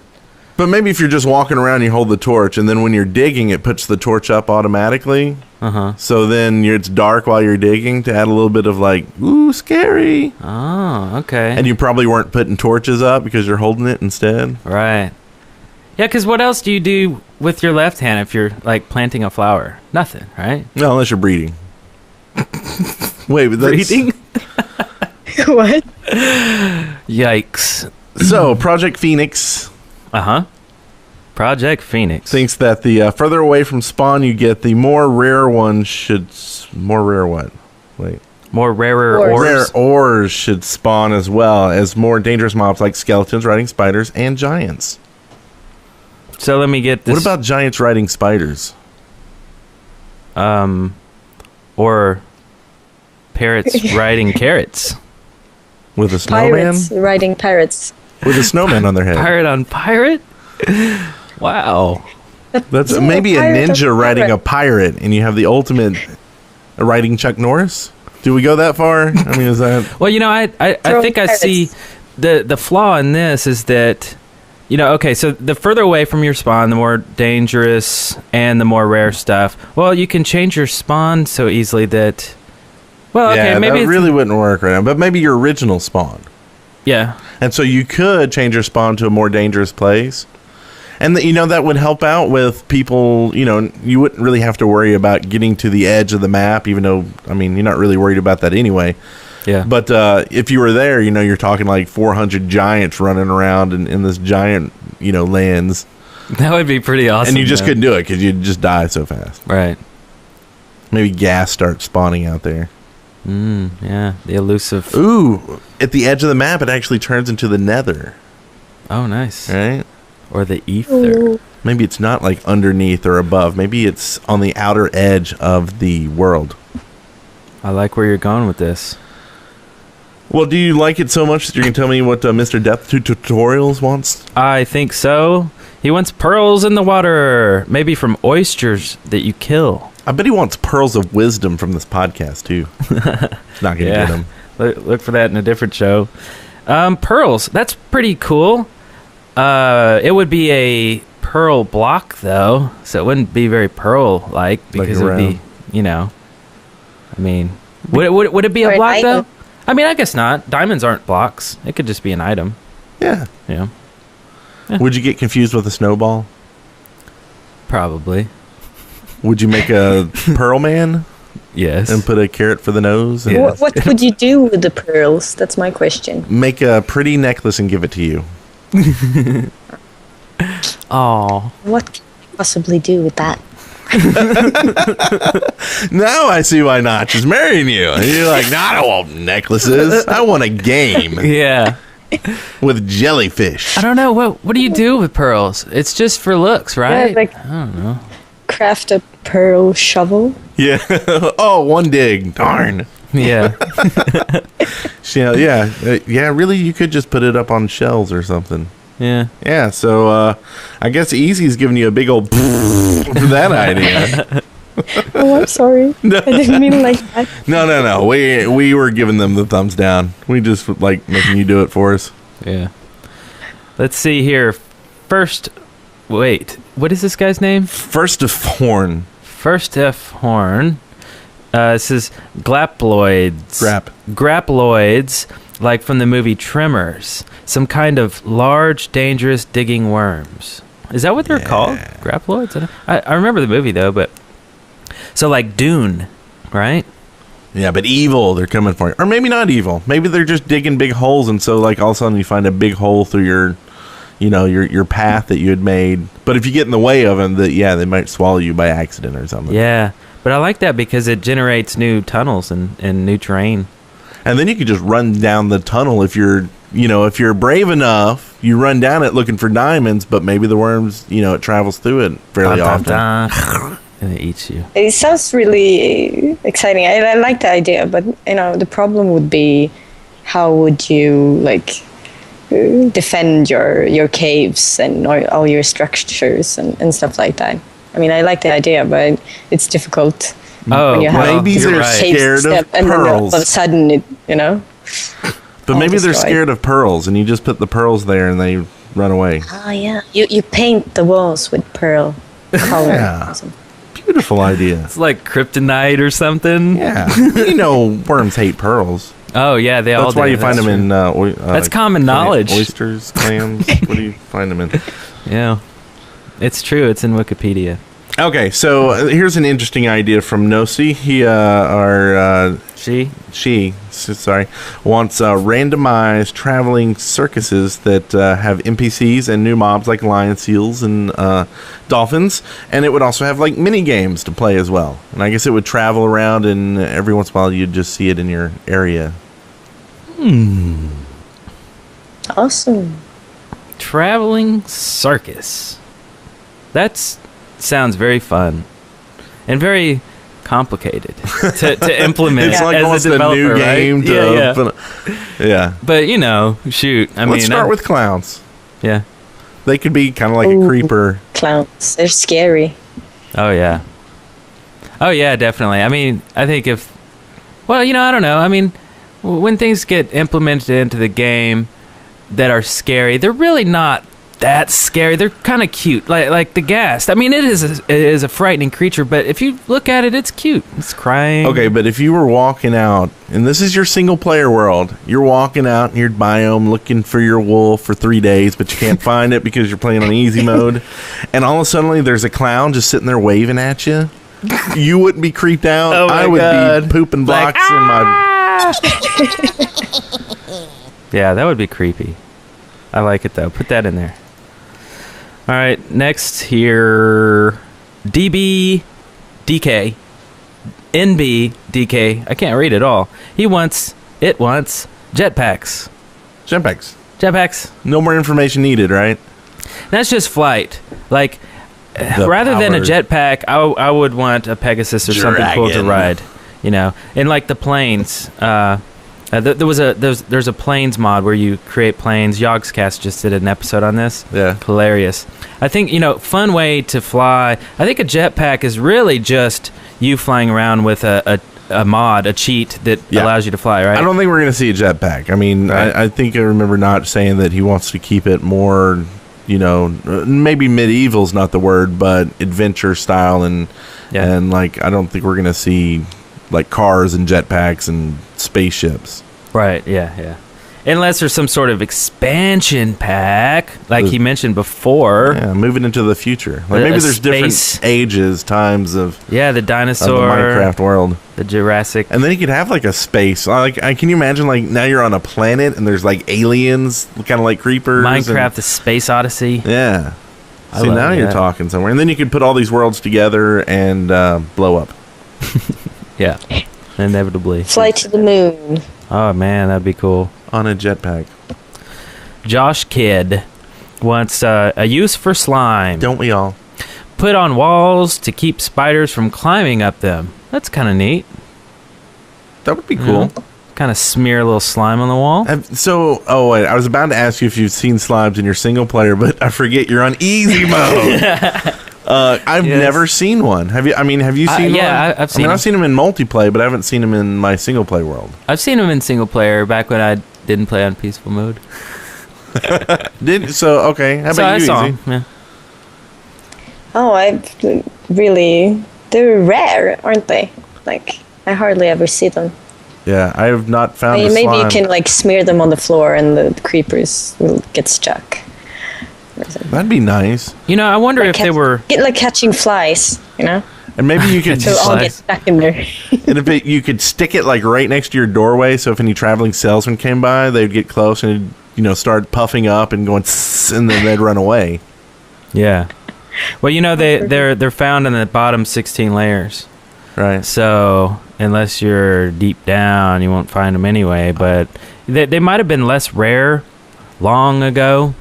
[SPEAKER 2] But maybe if you're just walking around, you hold the torch, and then when you're digging, it puts the torch up automatically.
[SPEAKER 1] Uh-huh.
[SPEAKER 2] So then it's dark while you're digging to add a little bit of like, ooh, scary.
[SPEAKER 1] Oh, okay.
[SPEAKER 2] And you probably weren't putting torches up because you're holding it instead.
[SPEAKER 1] Right. Yeah, because what else do you do with your left hand if you're, like, planting a flower? Nothing, right?
[SPEAKER 2] No, unless you're breeding. Wait, but that's...
[SPEAKER 1] Breeding?
[SPEAKER 5] What?
[SPEAKER 1] Yikes.
[SPEAKER 2] So, Project Phoenix
[SPEAKER 1] Uh-huh. Project Phoenix.
[SPEAKER 2] thinks that the further away from spawn you get, the more rare one should... More rare what? Wait.
[SPEAKER 1] More rarer
[SPEAKER 5] Ores.
[SPEAKER 1] ores.
[SPEAKER 2] Rare ores should spawn as well as more dangerous mobs like skeletons riding spiders and giants.
[SPEAKER 1] So let me get this.
[SPEAKER 2] What about giants riding spiders?
[SPEAKER 1] Or parrots riding carrots?
[SPEAKER 2] With a snowman?
[SPEAKER 5] Pirates riding parrots.
[SPEAKER 2] With a snowman on their head.
[SPEAKER 1] Pirate on pirate? Wow.
[SPEAKER 2] That's
[SPEAKER 5] Yeah,
[SPEAKER 2] maybe a
[SPEAKER 5] pirate
[SPEAKER 2] ninja
[SPEAKER 5] of
[SPEAKER 2] riding
[SPEAKER 5] pirate.
[SPEAKER 2] a pirate, and you have the ultimate riding Chuck Norris. Do we go that far? I mean, is that?
[SPEAKER 1] Well, you know, I
[SPEAKER 5] Throwing
[SPEAKER 1] think I
[SPEAKER 5] pirates.
[SPEAKER 1] see the flaw in this is that, you know, okay, so the further away from your spawn, the more dangerous and the more rare stuff. Well, you can change your spawn so easily that. Well, okay,
[SPEAKER 2] Yeah,
[SPEAKER 1] maybe
[SPEAKER 2] that
[SPEAKER 1] it's,
[SPEAKER 2] really wouldn't work right now. But maybe your original spawn,
[SPEAKER 1] yeah.
[SPEAKER 2] and so you could change your spawn to a more dangerous place, and you know that would help out with people. You know, you wouldn't really have to worry about getting to the edge of the map, even though I mean you're not really worried about that anyway.
[SPEAKER 1] Yeah.
[SPEAKER 2] But if you were there, you know, you're talking like 400 giants running around in this giant, you know, lands.
[SPEAKER 1] That would be pretty awesome.
[SPEAKER 2] And you just
[SPEAKER 1] though.
[SPEAKER 2] couldn't do it because you'd just die so fast.
[SPEAKER 1] Right.
[SPEAKER 2] Maybe gas starts spawning out there.
[SPEAKER 1] Yeah. The elusive.
[SPEAKER 2] Ooh, at the edge of the map, it actually turns into the nether,
[SPEAKER 1] Oh, nice.
[SPEAKER 2] right?
[SPEAKER 1] Or the ether.
[SPEAKER 2] Maybe it's not like underneath or above. Maybe it's on the outer edge of the world.
[SPEAKER 1] I like where you're going with this.
[SPEAKER 2] Well, do you like it so much that you can tell me what Mr. Death Tutorials wants?
[SPEAKER 1] I think so. He wants pearls in the water, maybe from oysters that you kill.
[SPEAKER 2] I bet he wants pearls of wisdom from this podcast, too. It's not going to get him.
[SPEAKER 1] Look for that in a different show. Pearls. That's pretty cool. It would be a pearl block, though, so it wouldn't be very pearl-like because it would be, you know. I mean, would it be
[SPEAKER 5] Or
[SPEAKER 1] a
[SPEAKER 5] an
[SPEAKER 1] block, though?
[SPEAKER 5] item.
[SPEAKER 1] I mean, I guess not. Diamonds aren't blocks. It could just be an item.
[SPEAKER 2] Yeah.
[SPEAKER 1] Yeah,
[SPEAKER 2] Would you get confused with a snowball?
[SPEAKER 1] probably.
[SPEAKER 2] Would you make a pearl man
[SPEAKER 1] Yes.
[SPEAKER 2] and put a carrot for the nose? And
[SPEAKER 1] Yes.
[SPEAKER 5] What would you do with the pearls? That's my question.
[SPEAKER 2] make a pretty necklace and give it to you.
[SPEAKER 1] Oh.
[SPEAKER 5] What can you possibly do with that?
[SPEAKER 2] Now I see why Notch is marrying you. And you're like, no, I don't want necklaces. I want a game
[SPEAKER 1] Yeah.
[SPEAKER 2] with jellyfish.
[SPEAKER 1] I don't know. What do you do with pearls? It's just for looks, right?
[SPEAKER 5] Yeah, like
[SPEAKER 1] I don't know.
[SPEAKER 5] craft a pearl shovel.
[SPEAKER 2] Yeah. Oh, one dig. Darn.
[SPEAKER 1] Yeah.
[SPEAKER 2] Yeah, really, you could just put it up on shelves or something.
[SPEAKER 1] Yeah.
[SPEAKER 2] Yeah, so I guess Easy's giving you a big old for that idea.
[SPEAKER 5] Oh, I'm sorry. I didn't mean like that.
[SPEAKER 2] No. We were giving them the thumbs down. We just like making you do it for us.
[SPEAKER 1] Yeah. Let's see here. First, wait. What is this guy's name?
[SPEAKER 2] First of horn.
[SPEAKER 1] First F Horn. This is glaploids. Graploids, like from the movie Tremors. Some kind of large, dangerous digging worms. Is that what they're called? Graploids? I remember the movie, though, but... So, like Dune, right?
[SPEAKER 2] Yeah, but evil, they're coming for you. Or maybe not evil. Maybe they're just digging big holes, and so like all of a sudden you find a big hole through your path that you had made. But if you get in the way of them, they might swallow you by accident or something.
[SPEAKER 1] Yeah. But I like that because it generates new tunnels and new terrain.
[SPEAKER 2] And then you could just run down the tunnel if you're brave enough. You run down it looking for diamonds, but maybe the worms, it travels through it fairly often.
[SPEAKER 1] And it eats you.
[SPEAKER 5] It sounds really exciting. I like the idea, but the problem would be, how would you defend your caves and all your structures and stuff like that? I mean, I like the idea, but it's difficult.
[SPEAKER 1] Oh,
[SPEAKER 2] maybe they're scared of
[SPEAKER 5] and then all
[SPEAKER 2] pearls.
[SPEAKER 5] of a sudden,
[SPEAKER 2] But maybe they're scared of pearls, and you just put the pearls there and they run away.
[SPEAKER 5] Oh yeah, you paint the walls with pearl color.
[SPEAKER 2] Yeah. Beautiful idea.
[SPEAKER 1] It's like kryptonite or something.
[SPEAKER 2] Yeah. Worms hate pearls.
[SPEAKER 1] Oh yeah, they all do.
[SPEAKER 2] That's why you find them in...
[SPEAKER 1] that's common knowledge.
[SPEAKER 2] Oysters, clams. What do you find them in?
[SPEAKER 1] Yeah. It's true. It's in Wikipedia.
[SPEAKER 2] Okay, so here's an interesting idea from Nosy. He wants randomized traveling circuses that have NPCs and new mobs like lions, seals, and dolphins, and it would also have mini games to play as well. And I guess it would travel around, and every once in a while you'd just see it in your area.
[SPEAKER 5] Awesome.
[SPEAKER 1] Traveling circus. Sounds very fun and very complicated to implement.
[SPEAKER 2] It's like
[SPEAKER 1] as
[SPEAKER 2] almost
[SPEAKER 1] a developer,
[SPEAKER 2] new game.
[SPEAKER 1] Right?
[SPEAKER 2] Yeah.
[SPEAKER 1] But shoot.
[SPEAKER 2] Let's start with clowns.
[SPEAKER 1] Yeah.
[SPEAKER 2] They could be kind of like a creeper.
[SPEAKER 5] Clowns. They're scary.
[SPEAKER 1] Oh yeah. Oh yeah, definitely. I mean, I think I don't know. I mean, when things get implemented into the game that are scary, they're really not that scary. They're kind of cute, like the ghast. I mean, it is a frightening creature, but if you look at it, it's cute. It's crying.
[SPEAKER 2] Okay, but if you were walking out, and this is your single player world, you're walking out in your biome looking for your wolf for 3 days, but you can't find it because you're playing on easy mode, and all of a sudden there's a clown just sitting there waving at you. You wouldn't be creeped out.
[SPEAKER 1] Oh my
[SPEAKER 2] I would
[SPEAKER 1] God.
[SPEAKER 2] be pooping blocks in my...
[SPEAKER 1] Yeah, that would be creepy. I like it though. Put that in there. All right, next here, DB DK, NB DK. I can't read it all. It wants jetpacks. Jetpacks.
[SPEAKER 2] No more information needed, right?
[SPEAKER 1] That's just flight. Rather than a jetpack, I would want a Pegasus or something cool to ride. And like the planes. There's a planes mod where you create planes. Yogscast just did an episode on this.
[SPEAKER 2] Yeah.
[SPEAKER 1] Hilarious. I think, fun way to fly. I think a jetpack is really just you flying around with a mod, a cheat that allows you to fly, right?
[SPEAKER 2] I don't think we're going to see a jetpack. I mean, right. I think I remember not saying that he wants to keep it more, maybe medieval's not the word, but adventure style and I don't think we're going to see cars and jetpacks and spaceships.
[SPEAKER 1] Right, yeah. Unless there's some sort of expansion pack, like he mentioned before.
[SPEAKER 2] Yeah, moving into the future. Maybe there's different ages, times of...
[SPEAKER 1] Yeah, the dinosaur.
[SPEAKER 2] Of the Minecraft world.
[SPEAKER 1] The Jurassic.
[SPEAKER 2] And then you could have a space. Can you imagine now you're on a planet and there's aliens, kind of like creepers.
[SPEAKER 1] Minecraft, the Space Odyssey.
[SPEAKER 2] Yeah. See, now you're talking somewhere. And then you could put all these worlds together and blow up.
[SPEAKER 1] Yeah, inevitably.
[SPEAKER 5] Fly to the moon.
[SPEAKER 1] Oh, man, that'd be cool.
[SPEAKER 2] On a jetpack.
[SPEAKER 1] Josh Kidd wants a use for slime.
[SPEAKER 2] Don't we all?
[SPEAKER 1] Put on walls to keep spiders from climbing up them. That's kind of neat.
[SPEAKER 2] That would be cool.
[SPEAKER 1] Kind of smear a little slime on the wall.
[SPEAKER 2] Wait, I was about to ask you if you've seen slimes in your single player, but I forget you're on easy mode. I've never seen one. Have you? Have you seen one?
[SPEAKER 1] Yeah, I've seen them.
[SPEAKER 2] I've seen them in multiplayer, but I haven't seen them in my single player world.
[SPEAKER 1] I've seen them in single player back when I didn't play on peaceful mode.
[SPEAKER 2] Okay. How about you,
[SPEAKER 1] I saw
[SPEAKER 2] Easy?
[SPEAKER 1] them, yeah.
[SPEAKER 5] Oh, they're rare, aren't they? I hardly ever see them.
[SPEAKER 2] Yeah, I have not found a
[SPEAKER 5] maybe
[SPEAKER 2] slime.
[SPEAKER 5] you can smear them on the floor and the creepers will get stuck.
[SPEAKER 2] That'd be nice.
[SPEAKER 1] I wonder if they were...
[SPEAKER 5] Like catching flies,
[SPEAKER 2] And maybe you could...
[SPEAKER 5] so all get stuck in there.
[SPEAKER 2] And if you could stick it right next to your doorway, so if any traveling salesman came by, they'd get close and start puffing up and going, and then they'd run away.
[SPEAKER 1] Yeah. Well, they're found in the bottom 16 layers.
[SPEAKER 2] Right.
[SPEAKER 1] So unless you're deep down, you won't find them anyway. But they might have been less rare long ago.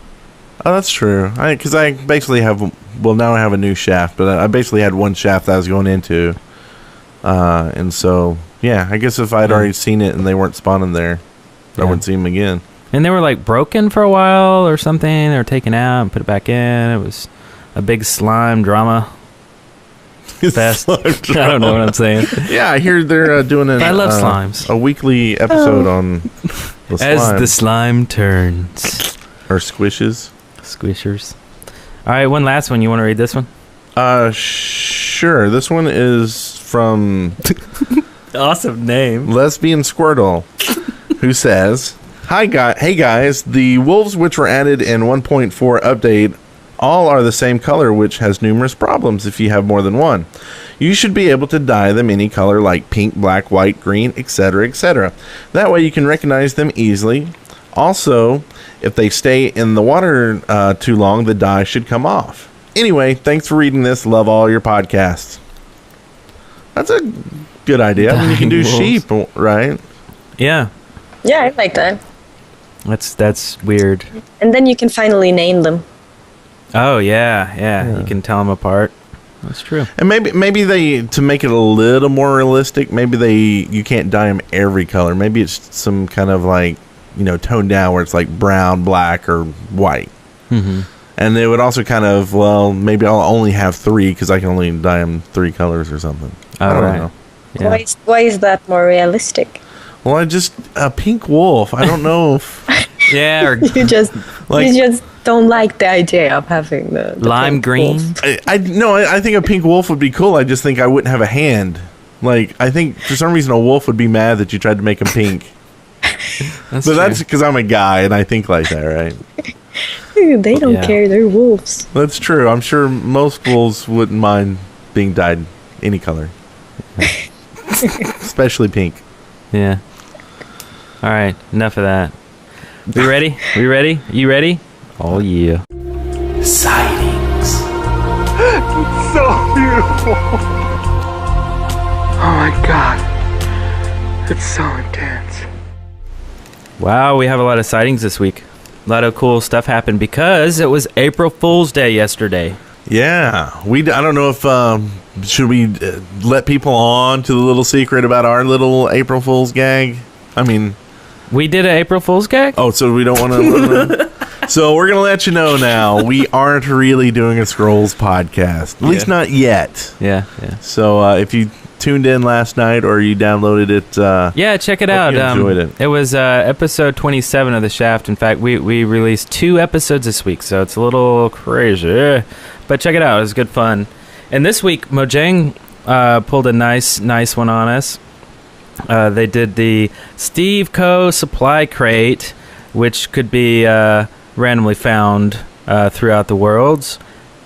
[SPEAKER 2] Oh, that's true. Because I basically now I have a new shaft, but I basically had one shaft that I was going into. And so, yeah, I guess if I'd already seen it and they weren't spawning there, I wouldn't see them again. And
[SPEAKER 1] they were like broken for a while or something. They were taken out and put it back in. It was a big slime drama. Fest. I don't know what I'm saying.
[SPEAKER 2] Yeah, I hear they're doing
[SPEAKER 1] I love slimes.
[SPEAKER 2] A weekly episode on the slime.
[SPEAKER 1] As the slime turns.
[SPEAKER 2] Or squishes.
[SPEAKER 1] Squishers. All right, one last one. You want to read this one?
[SPEAKER 2] Sure. This one is from
[SPEAKER 1] awesome name,
[SPEAKER 2] Lesbian Squirtle, who says, hey guys, the wolves which were added in 1.4 update all are the same color, which has numerous problems if you have more than one. You should be able to dye them any color like pink, black, white, green, etc., etc. That way you can recognize them easily. Also, if they stay in the water too long, the dye should come off. Anyway, thanks for reading this. Love all your podcasts. That's a good idea. I mean, you can do sheep, right?
[SPEAKER 1] Yeah.
[SPEAKER 5] Yeah, I like that.
[SPEAKER 1] That's weird.
[SPEAKER 5] And then you can finally name them.
[SPEAKER 1] Oh, yeah. You can tell them apart. That's true.
[SPEAKER 2] And maybe they, to make it a little more realistic, maybe you can't dye them every color. Maybe it's some kind of like, toned down where it's like brown, black, or white.
[SPEAKER 1] Mm-hmm.
[SPEAKER 2] And they would also kind of, maybe I'll only have 3 because I can only dye them 3 colors or something. I don't know.
[SPEAKER 5] Yeah. Why is that more realistic?
[SPEAKER 2] Well, a pink wolf. I don't know if...
[SPEAKER 1] Yeah, or
[SPEAKER 5] you just don't like the idea of having the
[SPEAKER 1] lime green.
[SPEAKER 2] I think a pink wolf would be cool. I just think I wouldn't have a hand. Like, I think for some reason a wolf would be mad that you tried to make him pink. That's because I'm a guy and I think like that, right?
[SPEAKER 5] They don't care. They're wolves.
[SPEAKER 2] That's true. I'm sure most wolves wouldn't mind being dyed any color, especially pink.
[SPEAKER 1] Yeah. All right. Enough of that. We ready? You ready? Oh, yeah.
[SPEAKER 3] Sightings.
[SPEAKER 6] It's so beautiful. Oh my God. It's so intense.
[SPEAKER 1] Wow, we have a lot of sightings this week. A lot of cool stuff happened because it was April Fool's Day yesterday.
[SPEAKER 2] Yeah. I don't know if... should we let people on to the little secret about our little April Fool's gag? I mean...
[SPEAKER 1] We did an April Fool's gag?
[SPEAKER 2] Oh, so we don't want to... So we're going to let you know now, we aren't really doing a Scrolls podcast. At least not yet.
[SPEAKER 1] Yeah.
[SPEAKER 2] So if you tuned in last night or you downloaded it...
[SPEAKER 1] check it out.
[SPEAKER 2] Enjoyed it.
[SPEAKER 1] It was episode 27 of The Shaft. In fact, we released 2 episodes this week, so it's a little crazy. But check it out. It was good fun. And this week, Mojang pulled a nice one on us. They did the Steve Co. Supply Crate, which could be randomly found throughout the worlds.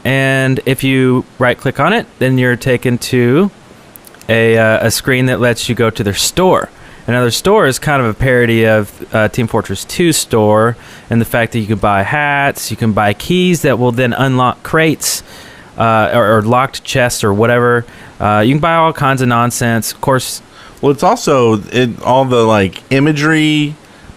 [SPEAKER 1] And if you right-click on it, then you're taken to a screen that lets you go to their store. And now their store is kind of a parody of Team Fortress 2 store, and the fact that you can buy hats, you can buy keys that will then unlock crates, or locked chests or whatever. You can buy all kinds of nonsense. Of course...
[SPEAKER 2] Well, it's also all the imagery,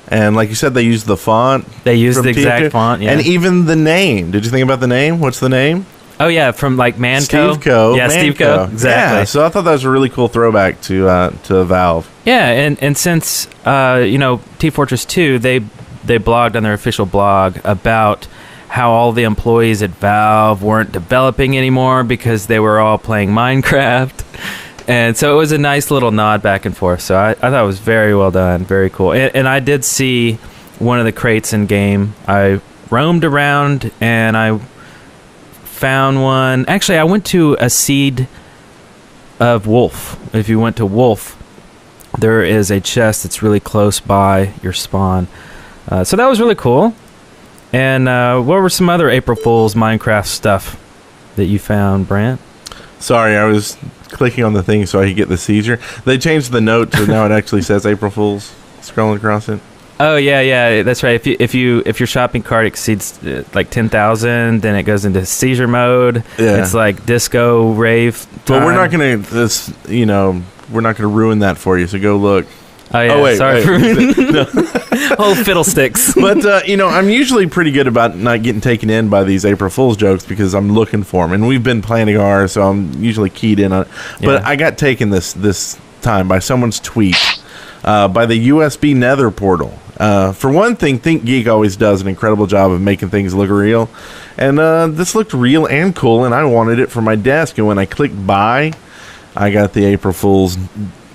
[SPEAKER 2] and like you said, they use the font.
[SPEAKER 1] They use the exact font, yeah.
[SPEAKER 2] And even the name. Did you think about the name? What's the name?
[SPEAKER 1] Oh yeah, from Manco.
[SPEAKER 2] Steve Co.
[SPEAKER 1] Yeah, Steve Co. Exactly.
[SPEAKER 2] Yeah, so I thought that was a really cool throwback to Valve.
[SPEAKER 1] Yeah, and since Team Fortress 2, they blogged on their official blog about how all the employees at Valve weren't developing anymore because they were all playing Minecraft. And so it was a nice little nod back and forth. So I thought it was very well done, very cool. And I did see one of the crates in game. I roamed around and I found one. Actually, I went to a seed of wolf. If you went to wolf, there is a chest that's really close by your spawn. So that was really cool. And what were some other April Fool's Minecraft stuff that you found, Brant?
[SPEAKER 2] Sorry, I was clicking on the thing so I could get the seizure. They changed the note to now it actually says April Fool's scrolling across it.
[SPEAKER 1] Oh yeah, that's right. If your shopping cart exceeds like 10,000, then it goes into seizure mode.
[SPEAKER 2] Yeah.
[SPEAKER 1] It's like disco rave.
[SPEAKER 2] But we're
[SPEAKER 1] time.
[SPEAKER 2] not gonna we're not gonna ruin that for you. So go look.
[SPEAKER 1] Oh yeah,
[SPEAKER 2] wait,
[SPEAKER 1] sorry for
[SPEAKER 2] no.
[SPEAKER 1] oh fiddlesticks.
[SPEAKER 2] But I'm usually pretty good about not getting taken in by these April Fool's jokes because I'm looking for them, and we've been planning ours, so I'm usually keyed in on it. But
[SPEAKER 1] Yeah.
[SPEAKER 2] I got taken this time by someone's tweet by the USB Nether portal. For one thing, ThinkGeek always does an incredible job of making things look real, and this looked real and cool, and I wanted it for my desk. And when I clicked buy, I got the April Fool's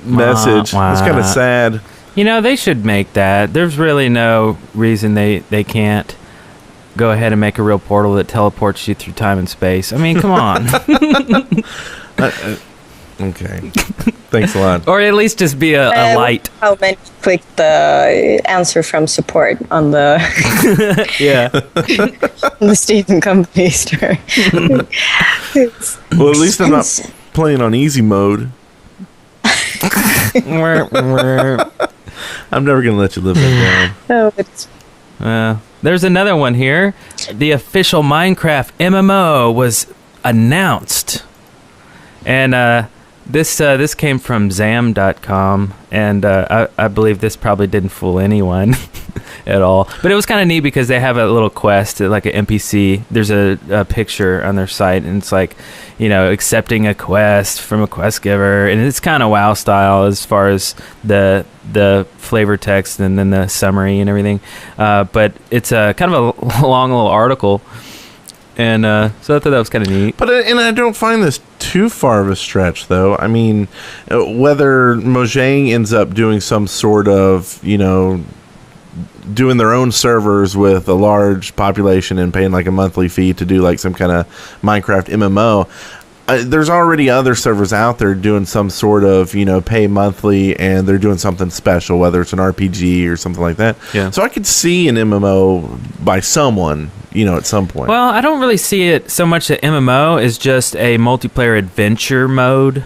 [SPEAKER 2] message.
[SPEAKER 1] Wah, wah.
[SPEAKER 2] It's kind of sad.
[SPEAKER 1] They should make that. There's really no reason they can't go ahead and make a real portal that teleports you through time and space. I mean, come on.
[SPEAKER 2] Okay. Thanks a lot.
[SPEAKER 1] Or at least just be a light.
[SPEAKER 5] How many clicked the answer from support on the
[SPEAKER 1] Yeah.
[SPEAKER 5] on the Stephen Company store?
[SPEAKER 2] Well, at least I'm not playing on easy mode. I'm never going to let you live that down.
[SPEAKER 5] Oh, it's
[SPEAKER 1] There's another one here. The official Minecraft MMO was announced. And this came from Zam.com, and I believe this probably didn't fool anyone at all. But it was kind of neat because they have a little quest, like an NPC. There's a picture on their site, and it's like, accepting a quest from a quest giver. And it's kind of WoW style as far as the flavor text and then the summary and everything. But it's kind of a long little article. And so I thought that was kind of neat.
[SPEAKER 2] But and I don't find this too far of a stretch, though. I mean, whether Mojang ends up doing some sort of, doing their own servers with a large population and paying like a monthly fee to do like some kind of Minecraft MMO, there's already other servers out there doing some sort of, pay monthly, and they're doing something special, whether it's an RPG or something like that.
[SPEAKER 1] Yeah.
[SPEAKER 2] So I could see an MMO by someone, at some point.
[SPEAKER 1] Well, I don't really see it so much that MMO is just a multiplayer adventure mode.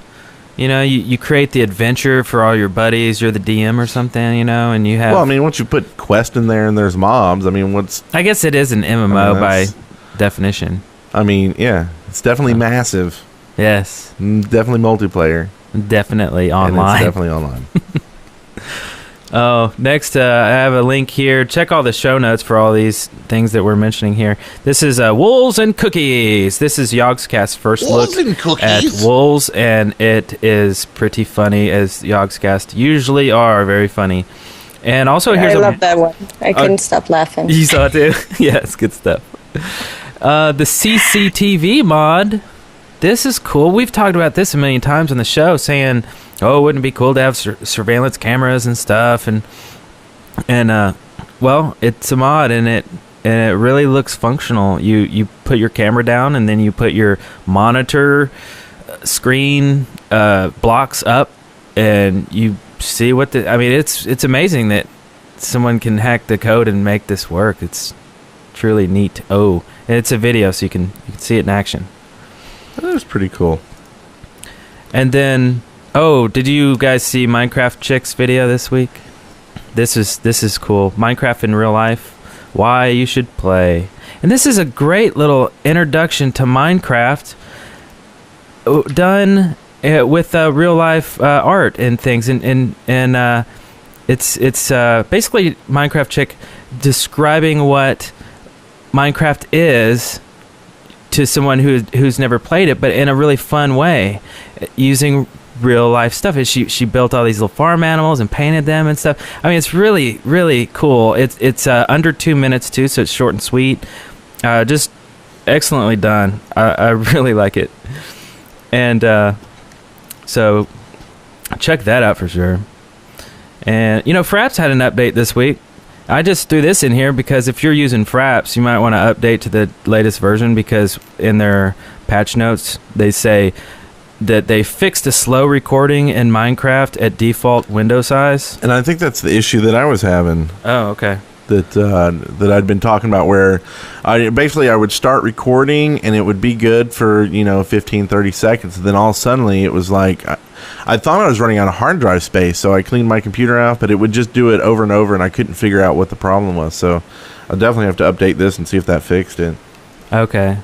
[SPEAKER 1] You create the adventure for all your buddies. You're the DM or something, and you have...
[SPEAKER 2] Well, I mean, once you put quest in there and there's mobs, I mean,
[SPEAKER 1] I guess it is an MMO by definition.
[SPEAKER 2] I mean, yeah, it's definitely massive.
[SPEAKER 1] Yes.
[SPEAKER 2] Definitely multiplayer.
[SPEAKER 1] Definitely
[SPEAKER 2] And
[SPEAKER 1] online.
[SPEAKER 2] it's definitely online.
[SPEAKER 1] Oh, next, I have a link here. Check all the show notes for all these things that we're mentioning here. This is Wolves and Cookies. This is Yogscast's first look at wolves, and it is pretty funny, as Yogscast usually are. Very funny. And also, here's
[SPEAKER 5] I love that one. I couldn't stop laughing.
[SPEAKER 1] You saw it too? Yeah, it's good stuff. The CCTV mod. This is cool. We've talked about this a million times on the show, saying, wouldn't it be cool to have surveillance cameras and stuff? And well, it's a mod, and it really looks functional. You put your camera down, and then you put your monitor screen blocks up, and you see what it's amazing that someone can hack the code and make this work. It's truly neat. Oh, and it's a video, so you can see it in action.
[SPEAKER 2] That was pretty cool.
[SPEAKER 1] And then, did you guys see Minecraft Chick's video this week? This is cool. Minecraft in real life. Why you should play. And this is a great little introduction to Minecraft done with real life art and things. And it's basically Minecraft Chick describing what Minecraft is to someone who's never played it, but in a really fun way, using real life stuff. She built all these little farm animals and painted them and stuff. I mean, it's really, really cool. It's under 2 minutes too, so it's short and sweet. Just excellently done. I really like it. And so check that out for sure. And Fraps had an update this week. I just threw this in here because if you're using Fraps, you might want to update to the latest version, because in their patch notes they say that they fixed a slow recording in Minecraft at default window size.
[SPEAKER 2] And I think that's the issue that I was having.
[SPEAKER 1] Oh, okay.
[SPEAKER 2] that I'd been talking about, where I would start recording and it would be good for 15, 30 seconds, and then all suddenly it was like I thought I was running out of hard drive space, so I cleaned my computer out, but it would just do it over and over, and I couldn't figure out what the problem was. So I'll definitely have to update this and see if that fixed it.
[SPEAKER 1] Okay.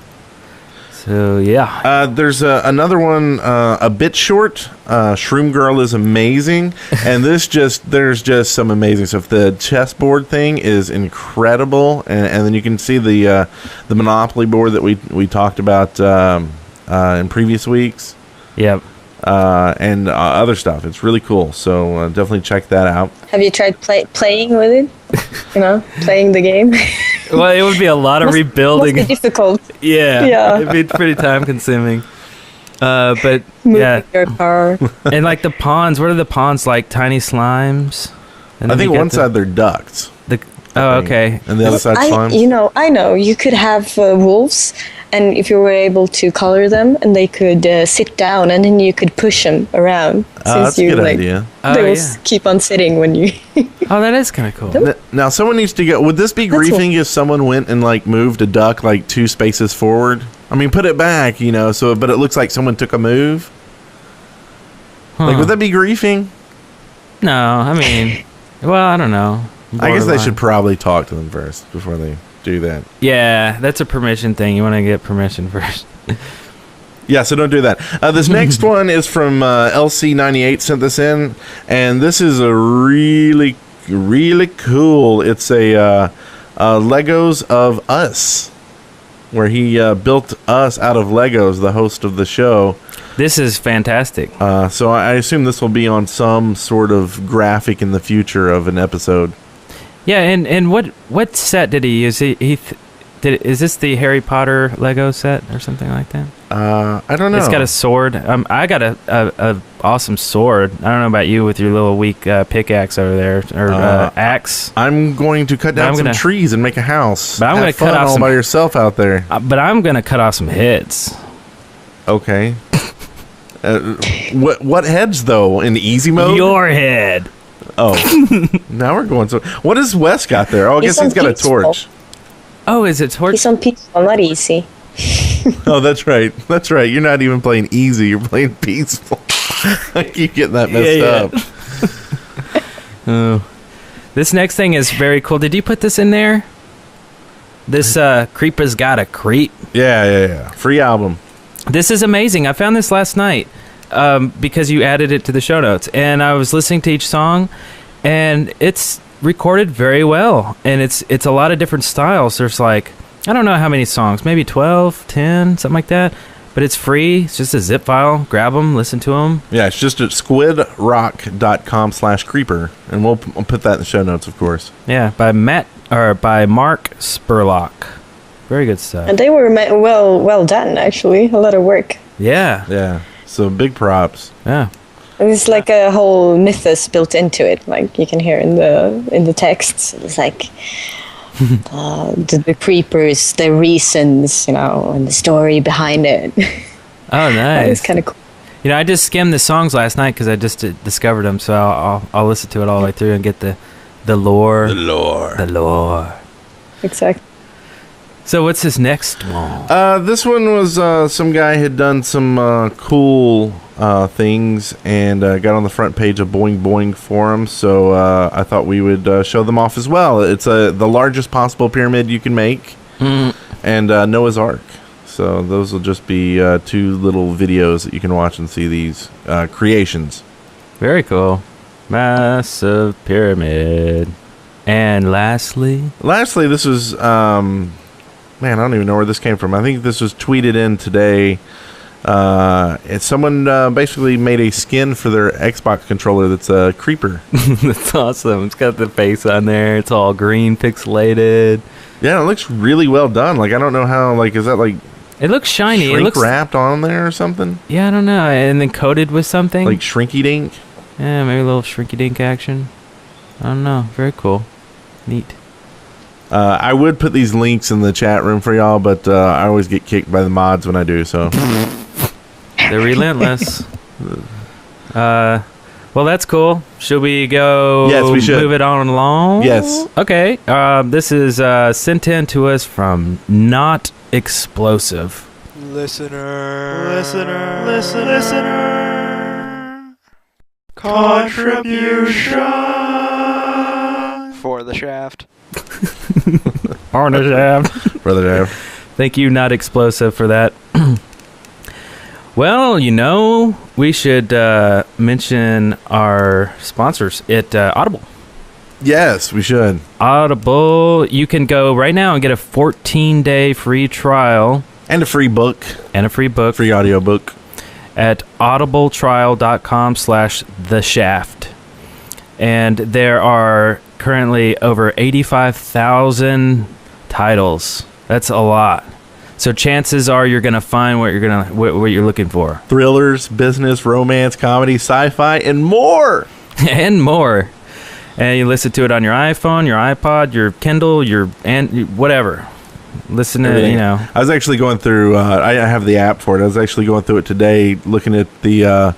[SPEAKER 1] So yeah,
[SPEAKER 2] there's another one, a bit short. Shroom Girl is amazing, and there's just some amazing stuff. The chessboard thing is incredible, and then you can see the Monopoly board that we talked about in previous weeks.
[SPEAKER 1] Yep.
[SPEAKER 2] And other stuff. It's really cool. So definitely check that out.
[SPEAKER 5] Have you tried playing with it? Playing the game.
[SPEAKER 1] Well, it would be a lot of rebuilding.
[SPEAKER 5] Must be difficult.
[SPEAKER 1] Yeah, it'd be pretty time consuming. But
[SPEAKER 5] Moving your car.
[SPEAKER 1] And like the ponds, what are the ponds like? Tiny slimes? And
[SPEAKER 2] I
[SPEAKER 1] then
[SPEAKER 2] think
[SPEAKER 1] you got
[SPEAKER 2] one side they're ducks.
[SPEAKER 1] Okay.
[SPEAKER 2] And the other side slimes.
[SPEAKER 5] I know. You could have wolves, and if you were able to color them, and they could sit down, and then you could push them around.
[SPEAKER 2] That's a good idea.
[SPEAKER 5] They will keep on sitting when you.
[SPEAKER 1] Oh, that is kind of cool.
[SPEAKER 2] Now, someone needs to go. Would this be griefing if someone went and moved a duck 2 spaces forward? I mean, put it back, but it looks like someone took a move.
[SPEAKER 1] Huh.
[SPEAKER 2] Would that be griefing?
[SPEAKER 1] No, I mean, well, I don't know.
[SPEAKER 2] I guess they should probably talk to them first before they do that.
[SPEAKER 1] Yeah, that's a permission thing. You want to get permission first.
[SPEAKER 2] Yeah, so don't do that. This next one is from LC98, sent this in, and this is a really, really cool. It's a Legos of Us, where he built us out of Legos, the host of the show.
[SPEAKER 1] This is fantastic.
[SPEAKER 2] So I assume this will be on some sort of graphic in the future of an episode.
[SPEAKER 1] Yeah, and what set did he use? Is this the Harry Potter Lego set or something like that?
[SPEAKER 2] I don't know.
[SPEAKER 1] It's got a sword. I got a awesome sword. I don't know about you with your little weak pickaxe over there, or axe.
[SPEAKER 2] I'm going to cut down some trees and make a house.
[SPEAKER 1] But I'm going to cut off
[SPEAKER 2] all by yourself out there.
[SPEAKER 1] But I'm going to cut off some heads.
[SPEAKER 2] Okay. What heads though? In easy mode?
[SPEAKER 1] Your head.
[SPEAKER 2] Oh, now we're going. So, what has Wes got there? Oh, I guess he's got a torch.
[SPEAKER 1] Oh, is it torch?
[SPEAKER 5] He's on peaceful, not easy.
[SPEAKER 2] Oh, that's right. That's right. You're not even playing easy. You're playing peaceful. I keep getting that messed up.
[SPEAKER 1] Oh, this next thing is very cool. Did you put this in there? This Creeper's Got a Creep.
[SPEAKER 2] Yeah. Free album.
[SPEAKER 1] This is amazing. I found this last night because you added it to the show notes, and I was listening to each song, and it's recorded very well, and it's a lot of different styles. There's I don't know how many songs, maybe 12, 10, something like that, but it's free. It's just a zip file. Grab them, listen to them.
[SPEAKER 2] Yeah, it's just at squidrock.com/creeper, and we'll put that in the show notes, of course.
[SPEAKER 1] Yeah, by Mark Spurlock. Very good stuff.
[SPEAKER 5] And they were well done, actually. A lot of work.
[SPEAKER 1] Yeah.
[SPEAKER 2] So big props.
[SPEAKER 1] Yeah.
[SPEAKER 5] It's like a whole mythos built into it, like you can hear in the texts. It's like the creepers, the reasons, and the story behind it.
[SPEAKER 1] Oh, nice.
[SPEAKER 5] It's kind of cool.
[SPEAKER 1] I just skimmed the songs last night because I just discovered them, so I'll listen to it all the way through and get the lore. The lore.
[SPEAKER 5] Exactly.
[SPEAKER 1] So what's this next one?
[SPEAKER 2] This one was some guy had done some cool things and got on the front page of Boing Boing Forum, so I thought we would show them off as well. It's the largest possible pyramid you can make, and Noah's Ark. So those will just be 2 little videos that you can watch and see these creations.
[SPEAKER 1] Very cool. Massive pyramid. And lastly,
[SPEAKER 2] this was... Man, I don't even know where this came from. I think this was tweeted in today. Someone basically made a skin for their Xbox controller that's a creeper.
[SPEAKER 1] That's awesome. It's got the face on there. It's all green pixelated.
[SPEAKER 2] Yeah, it looks really well done. I don't know how, is that
[SPEAKER 1] it looks shiny.
[SPEAKER 2] Shrink
[SPEAKER 1] it looks
[SPEAKER 2] wrapped on there or something?
[SPEAKER 1] Yeah, I don't know. And then coated with something?
[SPEAKER 2] Like Shrinky Dink?
[SPEAKER 1] Yeah, maybe a little Shrinky Dink action. I don't know. Very cool. Neat.
[SPEAKER 2] I would put these links in the chat room for y'all, but I always get kicked by the mods when I do, so.
[SPEAKER 1] They're relentless. Well, that's cool. Should we go?
[SPEAKER 2] Yes, we should.
[SPEAKER 1] Move it on along.
[SPEAKER 2] Yes.
[SPEAKER 1] Okay. This is sent in to us from Not Explosive.
[SPEAKER 6] Listener. Contribution for the shaft.
[SPEAKER 1] Arna Shaft.
[SPEAKER 2] Brother Dave.
[SPEAKER 1] Thank you, Not Explosive, for that. Well, we should mention our sponsors at Audible.
[SPEAKER 2] Yes, we should.
[SPEAKER 1] Audible, you can go right now and get a 14-day free trial.
[SPEAKER 2] And a free book.
[SPEAKER 1] Free
[SPEAKER 2] audiobook.
[SPEAKER 1] At audibletrial.com/theshaft. And there are currently over 85,000 titles. That's a lot. So chances are you're going to find what you're looking for.
[SPEAKER 2] Thrillers, business, romance, comedy, sci-fi, and more.
[SPEAKER 1] And more. And you listen to it on your iPhone, your iPod, your Kindle, whatever. Listen to it,
[SPEAKER 2] I was actually going through, I have the app for it. I was actually going through it today, looking at the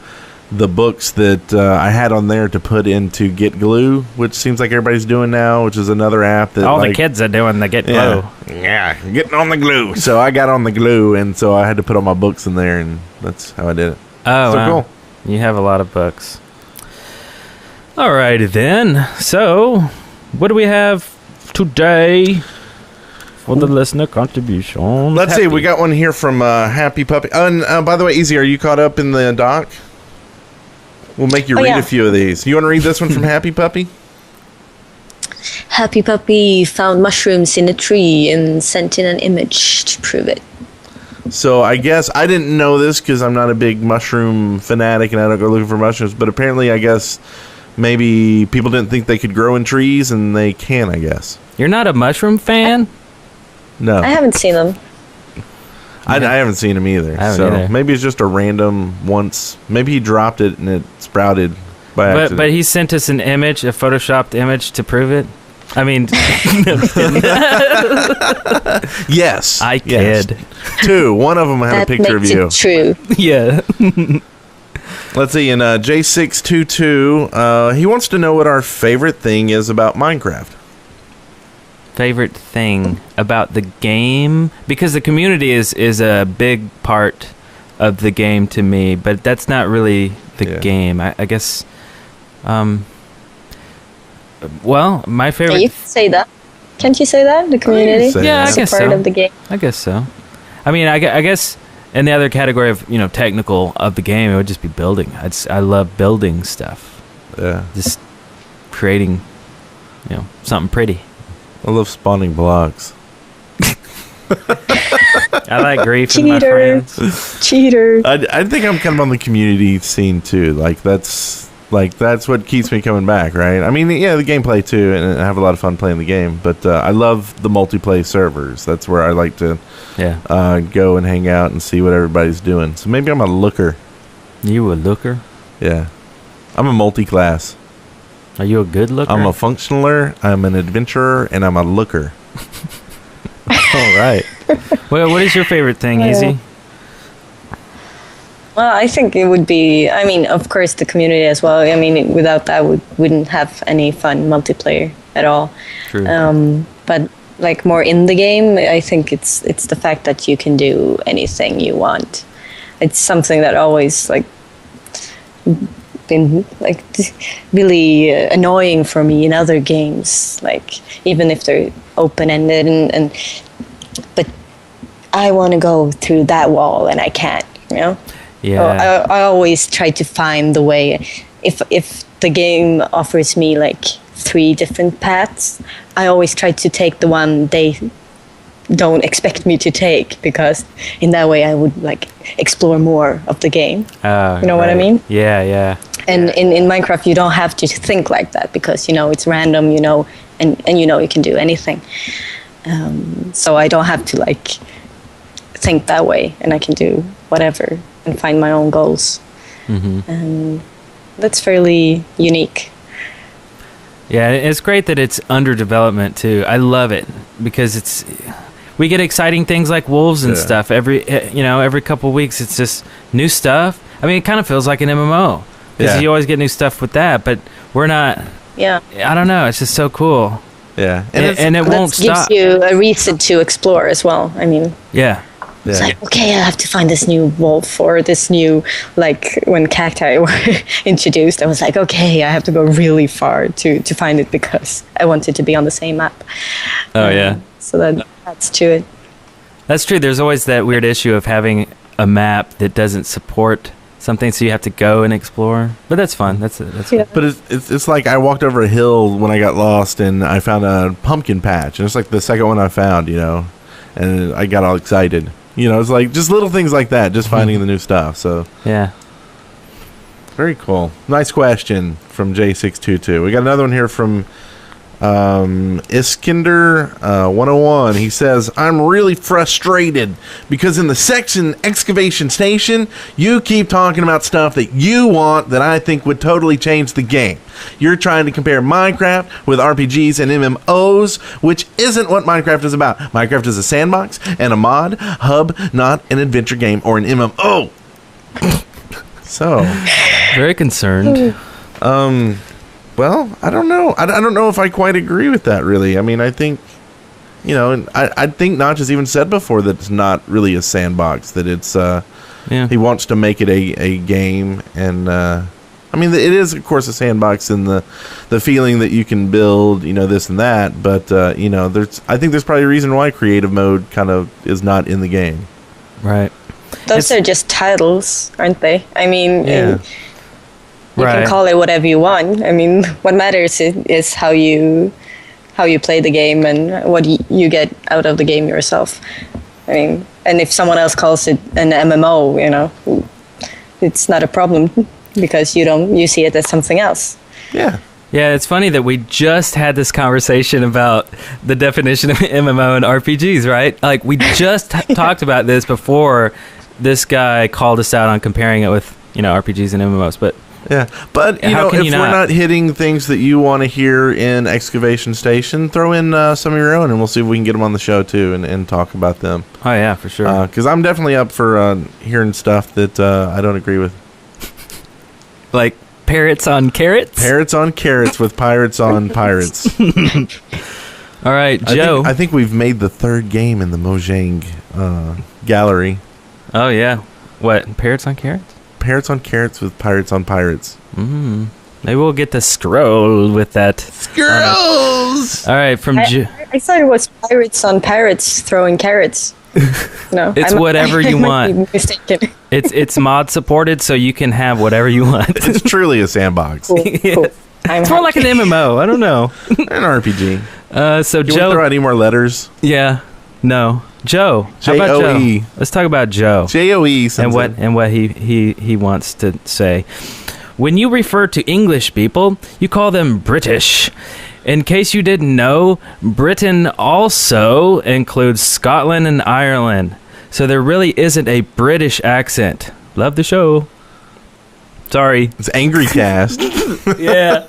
[SPEAKER 2] books that I had on there to put into Get Glue, which seems like everybody's doing now, which is another app that
[SPEAKER 1] all the kids are doing the Get Glue.
[SPEAKER 2] Yeah, getting on the glue. So I got on the glue, and so I had to put all my books in there, and that's how I did it.
[SPEAKER 1] Oh,
[SPEAKER 2] so
[SPEAKER 1] wow.
[SPEAKER 2] Cool.
[SPEAKER 1] You have a lot of books. All righty then. So, what do we have today for the listener contribution?
[SPEAKER 2] Let's see. We got one here from Happy Puppy. And by the way, Easy, are you caught up in the doc? We'll make you read a few of these. You want to read this one from Happy Puppy?
[SPEAKER 5] Happy Puppy found mushrooms in a tree and sent in an image to prove it.
[SPEAKER 2] So I guess I didn't know this because I'm not a big mushroom fanatic and I don't go looking for mushrooms. But apparently, I guess maybe people didn't think they could grow in trees, and they can, I guess.
[SPEAKER 1] You're not a mushroom fan?
[SPEAKER 2] No.
[SPEAKER 5] I haven't seen them.
[SPEAKER 2] I haven't seen him either. So maybe it's just a random once. Maybe he dropped it and it sprouted by accident.
[SPEAKER 1] But he sent us an image, a photoshopped image to prove it. I mean,
[SPEAKER 2] yes.
[SPEAKER 1] I kid.
[SPEAKER 2] Two. One of them had
[SPEAKER 5] That
[SPEAKER 2] a picture of
[SPEAKER 5] makes
[SPEAKER 2] you.
[SPEAKER 5] it true.
[SPEAKER 1] Yeah.
[SPEAKER 2] Let's see. And J622, he wants to know what our favorite thing is about Minecraft.
[SPEAKER 1] Favorite thing about the game, because the community is a big part of the game to me, but that's not really the game. I guess. Well, my favorite.
[SPEAKER 5] You can say that. Can't you say that? The community.
[SPEAKER 1] Yeah, I
[SPEAKER 5] is
[SPEAKER 1] guess
[SPEAKER 5] a part
[SPEAKER 1] so.
[SPEAKER 5] of the game.
[SPEAKER 1] I guess so. I mean, I guess in the other category of technical of the game, it would just be building. I love building stuff.
[SPEAKER 2] Yeah.
[SPEAKER 1] Just creating, something pretty.
[SPEAKER 2] I love spawning blocks.
[SPEAKER 1] I like griefing my friends.
[SPEAKER 5] Cheater.
[SPEAKER 2] I think I'm kind of on the community scene too. That's what keeps me coming back, right? I mean, yeah, the gameplay too, and I have a lot of fun playing the game. But I love the multiplayer servers. That's where I like to go and hang out and see what everybody's doing. So maybe I'm a looker.
[SPEAKER 1] You a looker?
[SPEAKER 2] Yeah, I'm a multi-class.
[SPEAKER 1] Are you a good looker?
[SPEAKER 2] I'm a functionaler, I'm an adventurer, and I'm a looker.
[SPEAKER 1] All right. Well, what is your favorite thing, Easy?
[SPEAKER 5] Well, I think it would be, of course, the community as well. Without that, we wouldn't have any fun multiplayer at all.
[SPEAKER 1] True.
[SPEAKER 5] But like more in the game, I think it's the fact that you can do anything you want. It's something that always been really annoying for me in other games, even if they're open-ended but I want to go through that wall and I can't,
[SPEAKER 1] Yeah.
[SPEAKER 5] So I always try to find the way. If the game offers me 3 different paths, I always try to take the one they don't expect me to take, because in that way I would explore more of the game. You know what I mean?
[SPEAKER 1] Yeah.
[SPEAKER 5] And in Minecraft, you don't have to think like that, because it's random, and you can do anything. So I don't have to think that way, and I can do whatever and find my own goals. And that's fairly unique.
[SPEAKER 1] Yeah, it's great that it's under development too. I love it because we get exciting things like wolves and stuff every couple of weeks. It's just new stuff. It kind of feels like an MMO. because
[SPEAKER 2] Yeah.
[SPEAKER 1] you always get new stuff with that. But we're not.
[SPEAKER 5] Yeah.
[SPEAKER 1] I don't know. It's just so cool,
[SPEAKER 2] Yeah,
[SPEAKER 1] and it won't
[SPEAKER 5] That gives
[SPEAKER 1] stop.
[SPEAKER 5] you a reason to explore as well. I mean,
[SPEAKER 1] Yeah.
[SPEAKER 5] it's like, okay, I have to find this new wolf or this new, like when cacti were introduced, I was like, okay, I have to go really far to find it because I want it to be on the same map.
[SPEAKER 1] Oh yeah.
[SPEAKER 5] So that's to it.
[SPEAKER 1] That's true. There's always that weird issue of having a map that doesn't support something, so you have to go and explore. But that's fun. That's
[SPEAKER 5] Yeah.
[SPEAKER 2] But it's like I walked over a hill when I got lost, and I found a pumpkin patch, and it's like the second one I found, and I got all excited. It's like just little things like that, just finding the new stuff. So
[SPEAKER 1] yeah.
[SPEAKER 2] very cool. Nice question from J622. We got another one here from Iskander 101. He says, I'm really frustrated because in the section excavation station, you keep talking about stuff that you want that I think would totally change the game. You're trying to compare Minecraft with RPGs and MMOs, which isn't what Minecraft is about. Minecraft is a sandbox and a mod hub, not an adventure game or an MMO. So,
[SPEAKER 1] Very concerned.
[SPEAKER 2] well, I don't know. I don't know if I quite agree with that, really. I mean, I think, and I think Notch has even said before that it's not really a sandbox, that it's,
[SPEAKER 1] Yeah.
[SPEAKER 2] he wants to make it a game. And, I mean, it is, of course, a sandbox in the feeling that you can build, this and that. But, I think there's probably a reason why creative mode kind of is not in the game.
[SPEAKER 1] Right.
[SPEAKER 5] Those are just titles, aren't they? I mean,
[SPEAKER 2] Yeah.
[SPEAKER 5] you
[SPEAKER 1] Right.
[SPEAKER 5] can call it whatever you want. I mean, what matters is how you play the game and what you get out of the game yourself. I mean, and if someone else calls it an MMO, it's not a problem because you see it as something else.
[SPEAKER 2] Yeah.
[SPEAKER 1] Yeah, it's funny that we just had this conversation about the definition of MMO and RPGs, right? Like, we just talked about this before this guy called us out on comparing it with, RPGs and MMOs. But
[SPEAKER 2] Yeah, but
[SPEAKER 1] How can
[SPEAKER 2] if
[SPEAKER 1] you
[SPEAKER 2] we're
[SPEAKER 1] not?
[SPEAKER 2] not hitting things that you want to hear in Excavation Station, throw in some of your own, and we'll see if we can get them on the show too, and talk about them.
[SPEAKER 1] oh yeah, for sure.
[SPEAKER 2] Because I'm definitely up for hearing stuff that I don't agree with.
[SPEAKER 1] Like parrots on carrots.
[SPEAKER 2] Parrots on carrots with pirates on pirates.
[SPEAKER 1] All right, Joe.
[SPEAKER 2] I think we've made the third game in the Mojang gallery.
[SPEAKER 1] Oh yeah. What? Parrots on carrots?
[SPEAKER 2] Parrots on carrots with pirates on pirates.
[SPEAKER 1] Maybe we'll get to scroll with that.
[SPEAKER 2] Squirrels!
[SPEAKER 1] All right, from Joe.
[SPEAKER 5] I thought it was pirates on parrots throwing carrots. No,
[SPEAKER 1] It's whatever you
[SPEAKER 5] I might
[SPEAKER 1] want.
[SPEAKER 5] be mistaken.
[SPEAKER 1] It's mod supported, so you can have whatever you want.
[SPEAKER 2] It's truly a sandbox.
[SPEAKER 5] Cool, cool. I'm
[SPEAKER 1] It's more like an
[SPEAKER 5] happy.
[SPEAKER 1] MMO. I don't know.
[SPEAKER 2] An RPG.
[SPEAKER 1] So
[SPEAKER 2] Do you want to throw
[SPEAKER 1] Joe.
[SPEAKER 2] out any more letters?
[SPEAKER 1] Yeah. No. Joe. How about
[SPEAKER 2] J-O-E.
[SPEAKER 1] Joe? Let's talk about Joe.
[SPEAKER 2] JOE.
[SPEAKER 1] and what he wants to say. When you refer to English people, you call them British. In case you didn't know, Britain also includes Scotland and Ireland. So there really isn't a British accent. Love the show. Sorry.
[SPEAKER 2] It's Angry Cast.
[SPEAKER 1] Yeah.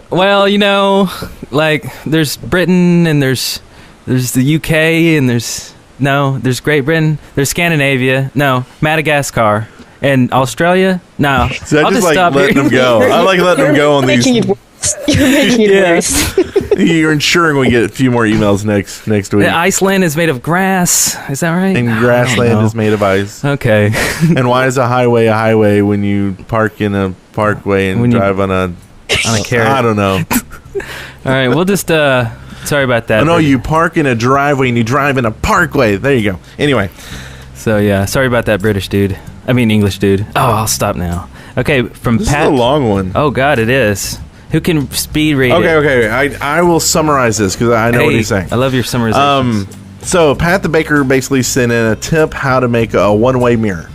[SPEAKER 1] Well, like there's Britain and there's the UK and there's Great Britain, there's Scandinavia, no, Madagascar, and Australia. No,
[SPEAKER 2] So I
[SPEAKER 1] I'll
[SPEAKER 2] just like
[SPEAKER 1] stop
[SPEAKER 2] letting
[SPEAKER 1] here.
[SPEAKER 2] them go. I like letting them go on
[SPEAKER 5] You're making
[SPEAKER 2] these.
[SPEAKER 5] it worse. You're making it
[SPEAKER 1] Yeah.
[SPEAKER 5] worse.
[SPEAKER 2] You're ensuring we get a few more emails next week.
[SPEAKER 1] Iceland is made of grass. Is that right?
[SPEAKER 2] And grassland
[SPEAKER 1] No.
[SPEAKER 2] is made of ice.
[SPEAKER 1] Okay.
[SPEAKER 2] And why is a highway when you park in a parkway and
[SPEAKER 1] When you-
[SPEAKER 2] drive on a
[SPEAKER 1] carrot.
[SPEAKER 2] I don't know.
[SPEAKER 1] All right. We'll just. Sorry about that.
[SPEAKER 2] Oh, no, you park in a driveway and you drive in a parkway. There you go. Anyway,
[SPEAKER 1] So yeah, sorry about that, British dude. I mean English dude. Oh, I'll stop now. Okay, from
[SPEAKER 2] this
[SPEAKER 1] Pat.
[SPEAKER 2] is a long one.
[SPEAKER 1] Oh God, it is. Who can speed read it?
[SPEAKER 2] Okay. I will summarize this because I know what
[SPEAKER 1] Hey,
[SPEAKER 2] he's saying.
[SPEAKER 1] I love your summarizations.
[SPEAKER 2] So Pat the Baker basically sent in a tip how to make a one-way mirror.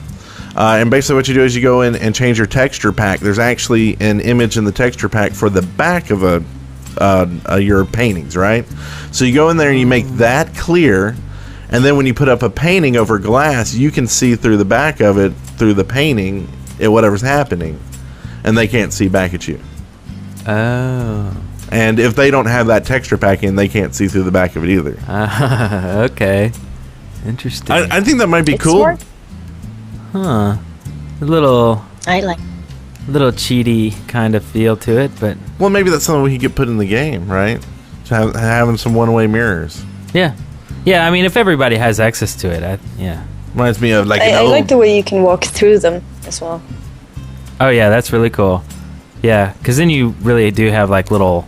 [SPEAKER 2] And basically what you do is you go in and change your texture pack. There's actually an image in the texture pack for the back of your paintings, right? So you go in there and you make that clear, and then when you put up a painting over glass, you can see through the back of it, through the painting, whatever's happening, and they can't see back at you.
[SPEAKER 1] Oh.
[SPEAKER 2] And if they don't have that texture pack in, they can't see through the back of it either.
[SPEAKER 1] Okay. Interesting.
[SPEAKER 2] I think that might be
[SPEAKER 5] It's
[SPEAKER 2] cool.
[SPEAKER 5] smart.
[SPEAKER 1] Huh. A little.
[SPEAKER 5] I like.
[SPEAKER 1] little cheaty kind of feel to it, but
[SPEAKER 2] Well, maybe that's something we could get put in the game, right? Having some one-way mirrors.
[SPEAKER 1] yeah. I mean, if everybody has access to it, yeah.
[SPEAKER 2] Reminds me of like
[SPEAKER 5] I like the way you can walk through them as well.
[SPEAKER 1] Oh yeah, that's really cool. Yeah, because then you really do have like little,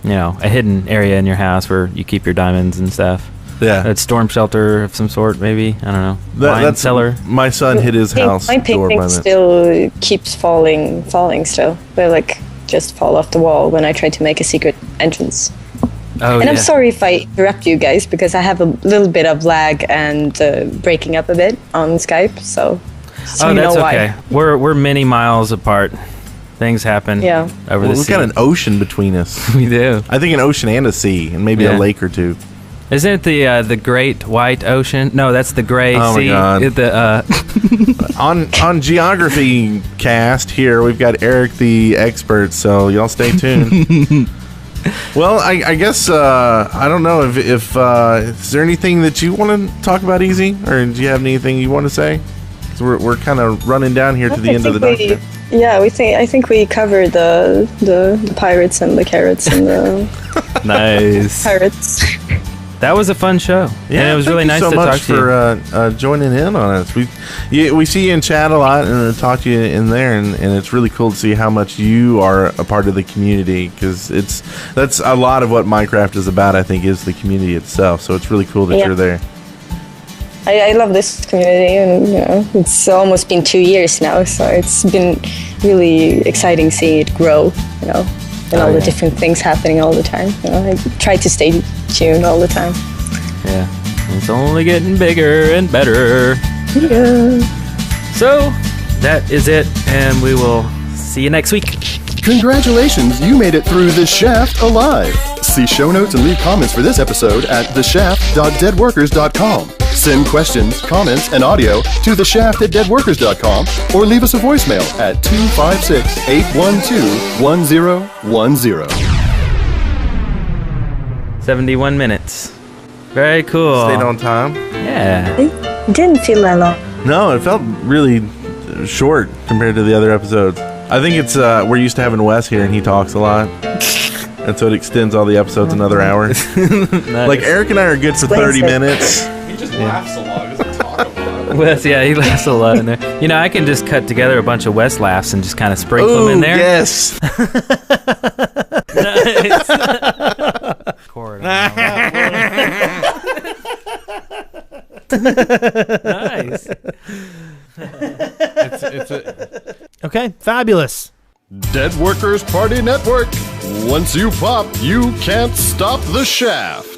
[SPEAKER 1] a hidden area in your house where you keep your diamonds and stuff.
[SPEAKER 2] Yeah.
[SPEAKER 1] A storm shelter of some sort, maybe. I don't know. Wine
[SPEAKER 2] That's
[SPEAKER 1] cellar.
[SPEAKER 2] My son hit his house
[SPEAKER 5] My
[SPEAKER 2] door by
[SPEAKER 5] painting
[SPEAKER 2] that.
[SPEAKER 5] still keeps falling still. They like just fall off the wall when I try to make a secret entrance.
[SPEAKER 1] Oh,
[SPEAKER 5] And
[SPEAKER 1] yeah.
[SPEAKER 5] I'm sorry if I interrupt you guys because I have a little bit of lag and breaking up a bit on Skype, so
[SPEAKER 1] Oh,
[SPEAKER 5] you
[SPEAKER 1] that's
[SPEAKER 5] know why.
[SPEAKER 1] okay. We're many miles apart. Things happen.
[SPEAKER 5] Yeah.
[SPEAKER 1] Over
[SPEAKER 2] Well,
[SPEAKER 1] the
[SPEAKER 2] we've
[SPEAKER 1] sea.
[SPEAKER 2] got an ocean between us.
[SPEAKER 1] We do.
[SPEAKER 2] I think an ocean and a sea, and maybe
[SPEAKER 1] Yeah.
[SPEAKER 2] a lake or two.
[SPEAKER 1] Isn't it the Great White Ocean? No, that's the Gray
[SPEAKER 2] Oh, my
[SPEAKER 1] Sea.
[SPEAKER 2] God. On Geography Cast here, we've got Eric the expert, so y'all stay tuned. Well, I guess I don't know if is there anything that you want to talk about, Easy, or do you have anything you want to say? 'Cause we're kind of running down here to the end of the document.
[SPEAKER 5] I think we covered the pirates and the carrots and the
[SPEAKER 1] Nice.
[SPEAKER 5] pirates.
[SPEAKER 1] That was a fun show.
[SPEAKER 2] Yeah,
[SPEAKER 1] and it was
[SPEAKER 2] thank
[SPEAKER 1] really
[SPEAKER 2] you
[SPEAKER 1] nice
[SPEAKER 2] so
[SPEAKER 1] to
[SPEAKER 2] much
[SPEAKER 1] talk to you.
[SPEAKER 2] for joining in on us. We see you in chat a lot and talk to you in there, and it's really cool to see how much you are a part of the community, because that's a lot of what Minecraft is about. I think is the community itself. So it's really cool that
[SPEAKER 5] Yeah.
[SPEAKER 2] you're there.
[SPEAKER 5] I love this community, and it's almost been 2 years now, so it's been really exciting seeing it grow, and all the different things happening all the time. I try to stay tuned all the time.
[SPEAKER 1] Yeah. It's only getting bigger and better.
[SPEAKER 5] Yeah.
[SPEAKER 1] So, that is it, and we will see you next week.
[SPEAKER 4] Congratulations, you made it through The Shaft alive. See show notes and leave comments for this episode at theshaft.deadworkers.com. Send questions, comments, and audio to theshaft@deadworkers.com or leave us a voicemail at 256-812-1010.
[SPEAKER 1] 71 minutes. Very cool.
[SPEAKER 2] Stayed on time.
[SPEAKER 1] Yeah.
[SPEAKER 5] It didn't feel that long.
[SPEAKER 2] No, it felt really short compared to the other episodes. I think it's we're used to having Wes here, and he talks a lot, and so it extends all the episodes another hour.
[SPEAKER 1] Nice.
[SPEAKER 2] Like Eric and I are good for 30 minutes.
[SPEAKER 7] He just laughs a lot. He doesn't talk a lot.
[SPEAKER 1] Wes, yeah, he laughs a lot in there. I can just cut together a bunch of Wes laughs and just kind of sprinkle them in there.
[SPEAKER 2] Yes.
[SPEAKER 1] Nice. Chord. Nice.
[SPEAKER 8] Okay, fabulous.
[SPEAKER 4] Dead Workers Party Network. Once you pop, you can't stop the shaft.